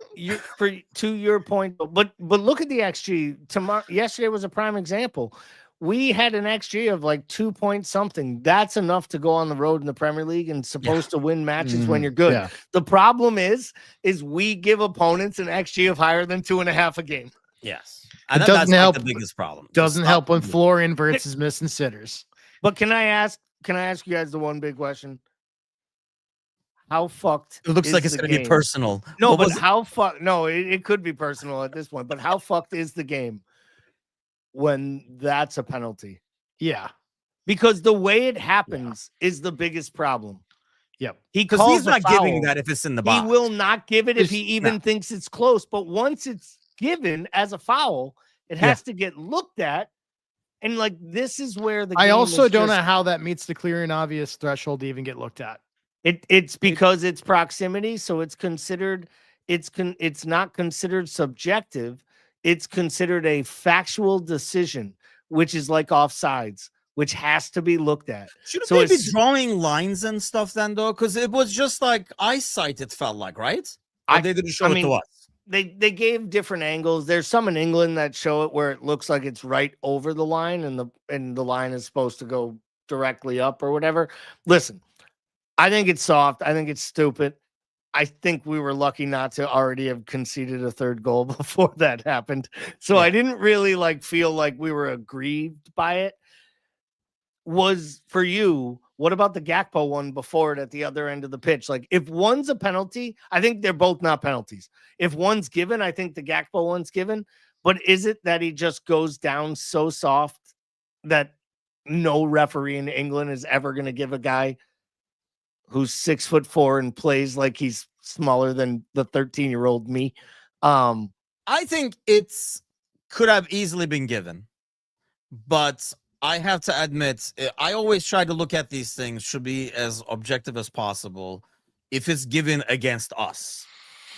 To your point, but look at the XG. Yesterday was a prime example. We had an XG of like 2 point something. That's enough to go on the road in the Premier League and supposed to win matches when you're good. Yeah. The problem is we give opponents an XG of higher than 2.5 a game. Yes. It doesn't help. Like the biggest problem. Doesn't help when floor inverts is missing sitters. But can I ask you guys the one big question? How fucked? It looks like it's going to be personal. No, but how fucked? No, it could be personal at this point. But how fucked is the game when that's a penalty? Yeah, because the way it happens is the biggest problem. Yep. Because he's not giving that if it's in the box. He will not give it if he even thinks it's close. But once it's given as a foul, it has to get looked at. And like, this is where the game I also don't know how that meets the clear and obvious threshold to even get looked at. It's because it's proximity, so it's considered it's not considered subjective. It's considered a factual decision, which is like offsides, which has to be looked at. Shouldn't they be drawing lines and stuff then, though? Because it was just like eyesight, it felt like, right? Or they didn't show it to us. They gave different angles. There's some in England that show it where it looks like it's right over the line, and the line is supposed to go directly up or whatever. Listen, I think it's soft. I think it's stupid. I think we were lucky not to already have conceded a third goal before that happened. So I didn't really feel like we were aggrieved by it. Was for you, what about the Gakpo one before it at the other end of the pitch? Like, if one's a penalty, I think they're both not penalties. If one's given, I think the Gakpo one's given. But is it that he just goes down so soft that no referee in England is ever going to give a guy who's 6'4" and plays like he's smaller than the 13-year-old me? I think it's could have easily been given, but I have to admit, I always try to look at these things, should be as objective as possible. If it's given against us,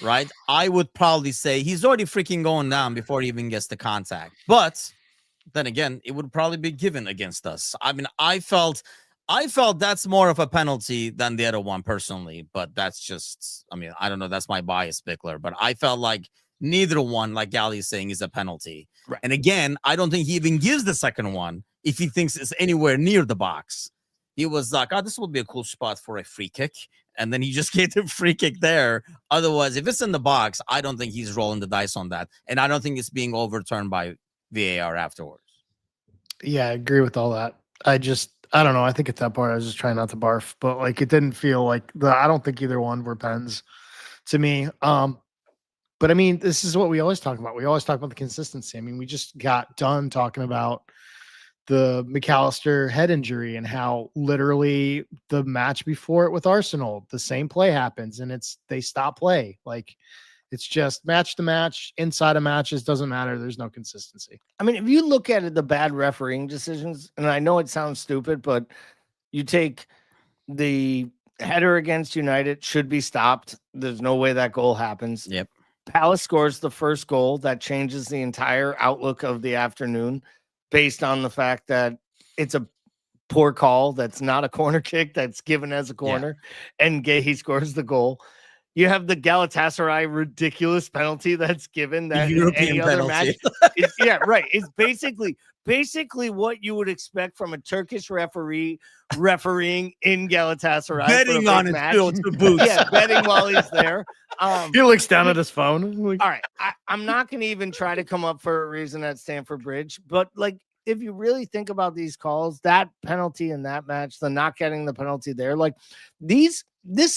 right? I would probably say he's already freaking going down before he even gets the contact. But then again, it would probably be given against us. I mean, I felt that's more of a penalty than the other one personally, but that's just, I mean, I don't know. That's my bias, Bickler, but I felt like neither one, like Gally is saying, is a penalty. Right. And again, I don't think he even gives the second one if he thinks it's anywhere near the box. He was like, oh, this would be a cool spot for a free kick. And then he just gave the free kick there. Otherwise, if it's in the box, I don't think he's rolling the dice on that. And I don't think it's being overturned by VAR afterwards. Yeah, I agree with all that. I don't know. I think at that part, I was just trying not to barf, but like, it didn't feel like I don't think either one were pens to me. But I mean, this is what we always talk about. We always talk about the consistency. I mean, we just got done talking about the McAllister head injury and how literally the match before it with Arsenal, the same play happens and they stop play. Like, It's just match to match, inside of matches, doesn't matter. There's no consistency. I mean, if you look at it, the bad refereeing decisions, and I know it sounds stupid, but you take the header against United should be stopped. There's no way that goal happens. Yep. Palace scores the first goal that changes the entire outlook of the afternoon based on the fact that it's a poor call. That's not a corner kick that's given as a corner. And he scores the goal. You have the Galatasaray ridiculous penalty that's given that European any other penalty. match. Right. It's basically what you would expect from a Turkish referee refereeing in Galatasaray. Betting on it still to boots. Yeah, betting while he's there. He looks down at his phone. Like, all right. I'm not going to even try to come up for a reason at Stamford Bridge, but like, if you really think about these calls, that penalty in that match, the not getting the penalty there, like this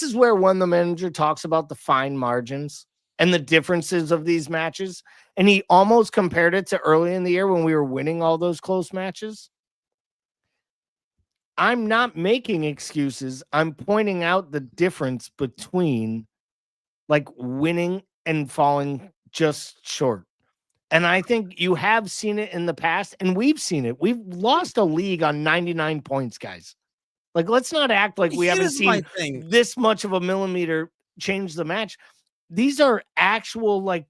is where when the manager talks about the fine margins and the differences of these matches, and he almost compared it to early in the year when we were winning all those close matches. I'm not making excuses. I'm pointing out the difference between like winning and falling just short. And I think you have seen it in the past, and we've seen it. We've lost a league on 99 points, guys. Like, let's not act like we haven't seen this much of a millimeter change the match. These are actual, like,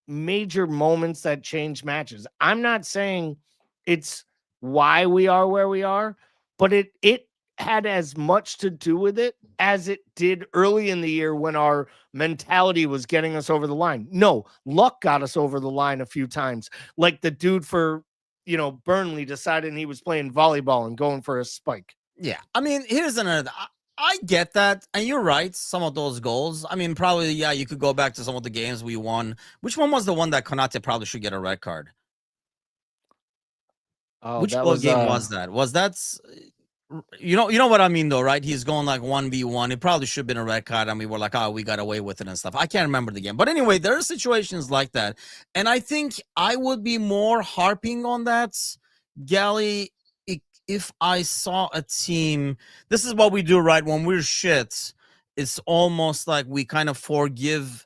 major moments that change matches. I'm not saying it's why we are where we are, but it had as much to do with it as it did early in the year when our mentality was getting us over the line. No, luck got us over the line a few times. Like the dude for, Burnley deciding he was playing volleyball and going for a spike. Yeah. I mean, here's another. I get that. And you're right. Some of those goals. I mean, probably, you could go back to some of the games we won. Which one was the one that Konate probably should get a red card? Oh, Which game was that? Was that... You know what I mean, though, right? He's going like 1v1. It probably should have been a red card, and we were like, oh, we got away with it and stuff. I can't remember the game. But anyway, there are situations like that. And I think I would be more harping on that, Gally, if I saw a team. This is what we do, right? When we're shit, it's almost like we kind of forgive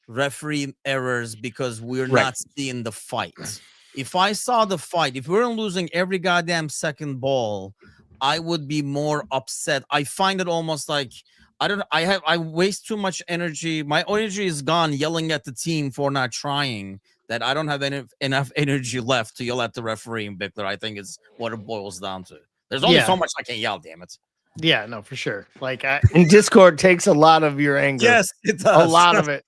referee errors because we're not seeing the fight. If I saw the fight, if we we're losing every goddamn second ball, I would be more upset. I find it almost like I waste too much energy. My energy is gone yelling at the team for not trying, that I don't have enough energy left to yell at the referee in Bickler. I think is what it boils down to. There's only so much I can yell, damn it. Yeah, no, for sure. Like and Discord takes a lot of your anger. Yes, it does. A lot of it.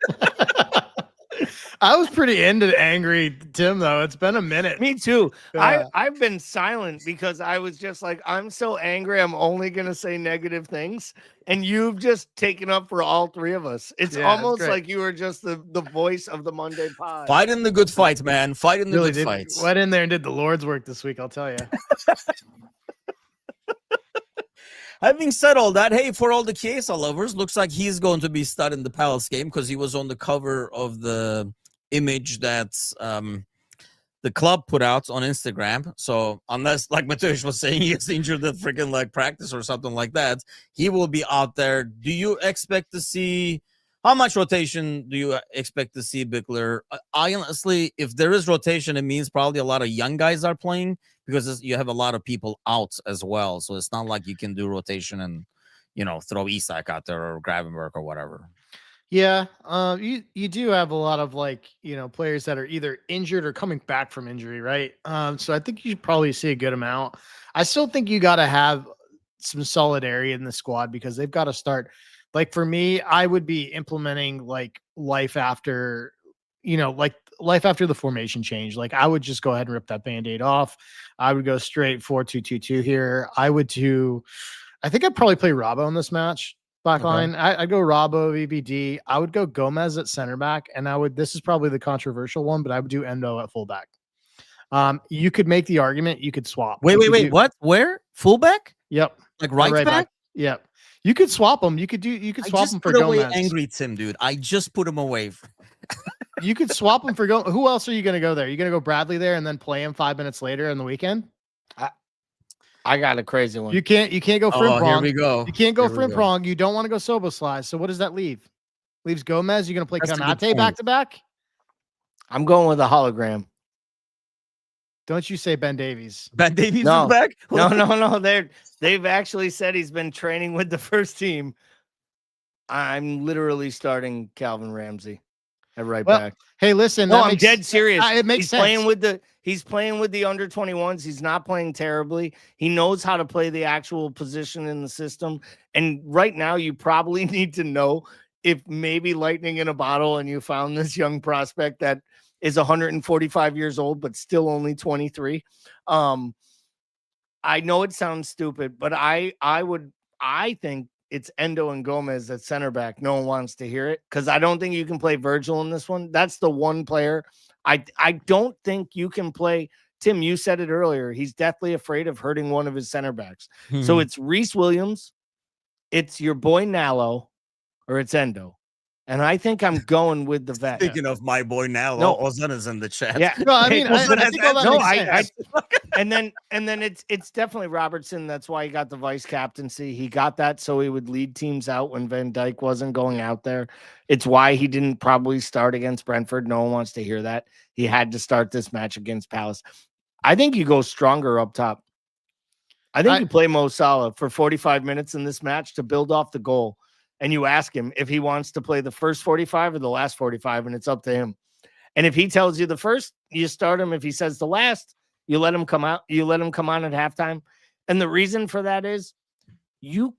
I was pretty into angry Tim, though. It's been a minute. Me too. I've been silent because I was just like, I'm so angry. I'm only going to say negative things. And you've just taken up for all three of us. It's almost like you were just the voice of the Monday pod. Fighting the good fight, man. Fighting the good fights. Went in there and did the Lord's work this week, I'll tell you. Having said all that, hey, for all the Chiesa lovers, looks like he's going to be starting the Palace game because he was on the cover of the image that the club put out on Instagram. So unless, like Mateusz was saying, he gets injured at freaking like practice or something like that, he will be out there. Do you expect to see, how much rotation do you expect to see, Bickler? I honestly, if there is rotation, it means probably a lot of young guys are playing because you have a lot of people out as well. So it's not like you can do rotation and, throw Isak out there or Gravenberg or whatever. Yeah, you do have a lot of players that are either injured or coming back from injury, right? So I think you should probably see a good amount. I still think you got to have some solidarity in the squad because they've got to start. Like for me, I would be implementing life after the formation change. Like I would just go ahead and rip that Band-Aid off. I would go straight 4-2-2-2 here. I think I'd probably play Robbo in this match. Back line, I'd go Robbo, VBD. I would go Gomez at center back, and this is probably the controversial one, but I would do Endo at fullback. You could make the argument, you could swap. Wait, what? Where? Fullback? Yep. Like right back? Yep. You could swap them. You could swap them for Gomez. Angry Tim, dude. I just put him away. You could swap them for Gomez. Who else are you going to go there? You're going to go Bradley there and then play him 5 minutes later on the weekend? I got a crazy one. You can't go Frimpong. Here we go. You can't go Frimpong. You don't want to go Soboslai. So what does that leave? leaves Gomez. You're going to play That's a good Kanate point. back to back. I'm going with a hologram. Don't you say Ben Davies? Ben Davies No. is back. No. They've actually said he's been training with the first team. I'm literally starting Calvin Ramsey at right back. Hey, listen. No, that I'm makes, dead serious. It makes he's sense. playing with the under 21s. He's not playing terribly. He knows how to play the actual position in the system. And right now, you probably need to know if maybe lightning in a bottle and you found this young prospect that is 145 years old, but still only 23. I know it sounds stupid, but I think it's Endo and Gomez at center back. No one wants to hear it because I don't think you can play Virgil in this one. That's the one player. I don't think you can play. Tim, you said it earlier. He's deathly afraid of hurting one of his center backs. So it's Reese Williams, it's your boy Nallo, or it's Endo. And I think I'm going with the vet. Speaking of my boy Nallo, Ozan is in the chat. Yeah. No, I mean, I think all that makes sense. and then it's definitely Robertson. That's why he got the vice captaincy. He got that so he would lead teams out when Van Dijk wasn't going out there. It's why he didn't probably start against Brentford. No one wants to hear that. He had to start this match against Palace. I think you go stronger up top. I think you play Mo Salah for 45 minutes in this match to build off the goal. And you ask him if he wants to play the first 45 or the last 45, and it's up to him. And if he tells you the first, you start him. If he says the last, you let him come out. You let him come on at halftime. And the reason for that is you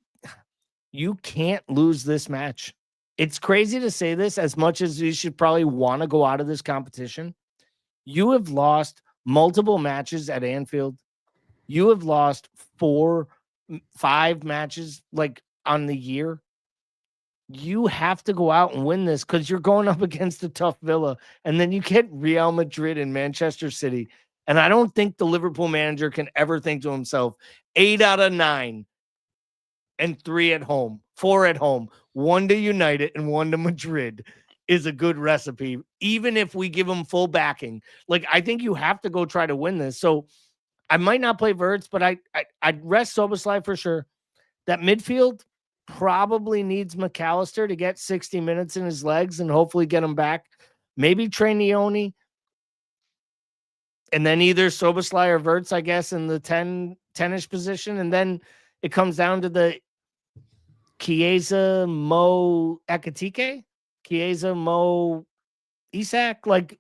can't lose this match. It's crazy to say this as much as you should probably want to go out of this competition. You have lost multiple matches at Anfield. You have lost 4-5 matches like on the year. You have to go out and win this because you're going up against a tough Villa. And then you get Real Madrid and Manchester City. And I don't think the Liverpool manager can ever think to himself, 8 out of 9 and 3 at home, 4 at home, 1 to United and 1 to Madrid is a good recipe, even if we give them full backing. Like, I think you have to go try to win this. So I might not play Verts, but I'd rest Soboslai for sure. That midfield probably needs McAllister to get 60 minutes in his legs and hopefully get him back. Maybe Trainioni. And then either Soboslai or Verts, I guess, in the 10-ish position. And then it comes down to the Chiesa, Mo Ekitike, Chiesa, Mo Isak. Like,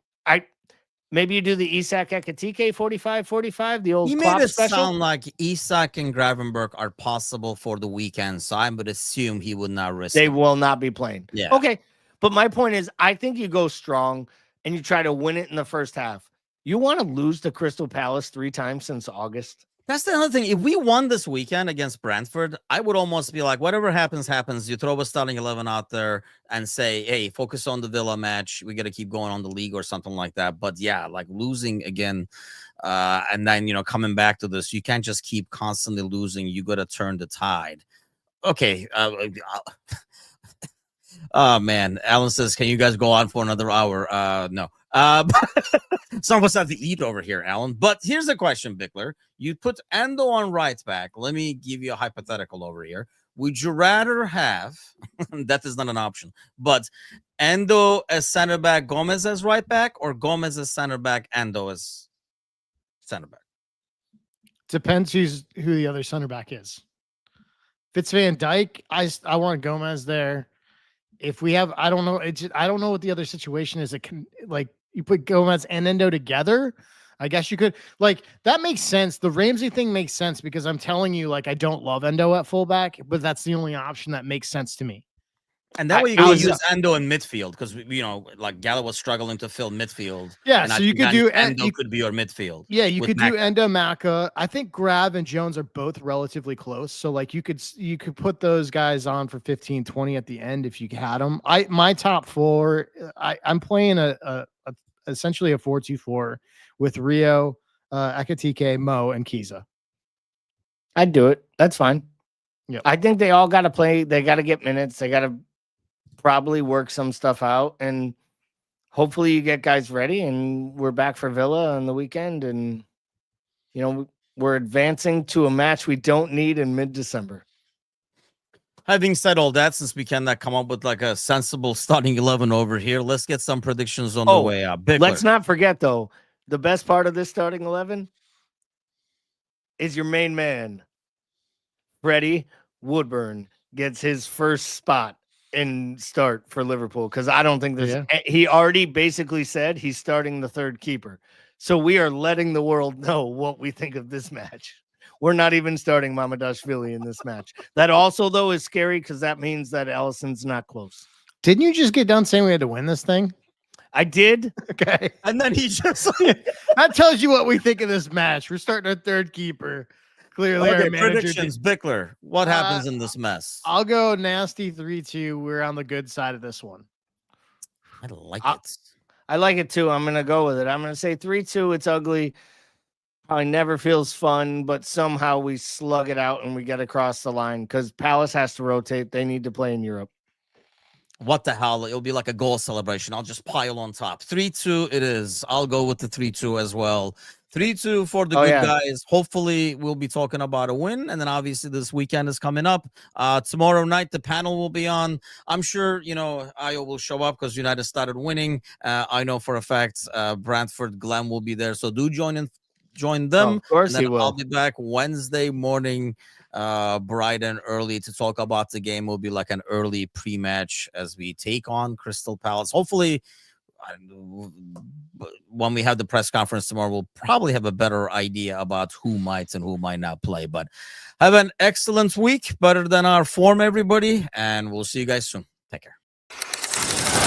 maybe you do the Isak Ekitike 45-45, the old He Klopp made it special. sound like Isak and Gravenberg are possible for the weekend, so I would assume he would not risk They it. will not be playing. Yeah. Okay. But my point is, I think you go strong and you try to win it in the first half. You want to lose to Crystal Palace 3 times since August? That's the other thing. If we won this weekend against Brentford, I would almost be like, whatever happens, happens. You throw a starting 11 out there and say, hey, focus on the Villa match. We got to keep going on the league or something like that. But yeah, like losing again and then, coming back to this, you can't just keep constantly losing. You got to turn the tide. Okay. Oh, man. Alan says, can you guys go on for another hour? No. Some of us have to eat over here, Alan. But here's the question, Bickler. You put Endo on right back. Let me give you a hypothetical over here. Would you rather have, that is not an option, but Endo as center back, Gomez as right back, or Gomez as center back, Endo as center back? Depends who the other center back is. If it's Van Dijk, I want Gomez there. If we have, I don't know. I don't know what the other situation is. It can, like, you put Gomez and Endo together. I guess you could, like, that makes sense. The Ramsey thing makes sense because I'm telling you, like, I don't love Endo at fullback, but that's the only option that makes sense to me. And that way you can use Endo in midfield because, like Gallo was struggling to fill midfield. Yeah, so you could do Endo could be your midfield. Yeah, you could do Endo, Maka. I think Grav and Jones are both relatively close. So, like, you could put those guys on for 15, 20 at the end if you had them. My top 4, I'm playing essentially a 4-2-4 with Rio, Ekitike, Mo, and Kiza. I'd do it. That's fine. Yeah, I think they all got to play. They got to get minutes. They got to probably work some stuff out, and hopefully you get guys ready. And we're back for Villa on the weekend, and we're advancing to a match we don't need in mid-December. Having said all that, since we cannot come up with like a sensible starting 11 over here, let's get some predictions on the way up. Let's not forget, though, the best part of this starting 11 is your main man, Freddie Woodburn, gets his first spot in start for Liverpool, because I don't think there's he already basically said he's starting the third keeper. So we are letting the world know what we think of this match. We're not even starting Mamadashvili in this match. That also, though, is scary because that means that Allison's not close. Didn't you just get done saying we had to win this thing? I did. Okay. And then he just that tells you what we think of this match. We're starting our third keeper. Clearly, our manager predictions. Bickler, what happens in this mess? I'll go nasty 3-2. We're on the good side of this one. I like it. I like it too. I'm gonna go with it. I'm gonna say 3-2. It's ugly. Probably never feels fun, but somehow we slug it out and we get across the line because Palace has to rotate. They need to play in Europe. What the hell? It'll be like a goal celebration. I'll just pile on top. 3-2 it is. I'll go with the 3-2 as well. 3-2 for the good guys. Hopefully, we'll be talking about a win. And then obviously this weekend is coming up. Tomorrow night, the panel will be on. I'm sure, Ayo will show up because United started winning. I know for a fact Brantford Glenn will be there. So do join them. Of course he will. I'll be back Wednesday morning bright and early to talk about the game. Will be like an early pre-match as we take on Crystal Palace. Hopefully, when we have the press conference tomorrow, we'll probably have a better idea about who might and who might not play. But have an excellent week, better than our form, everybody, and we'll see you guys soon. Take care.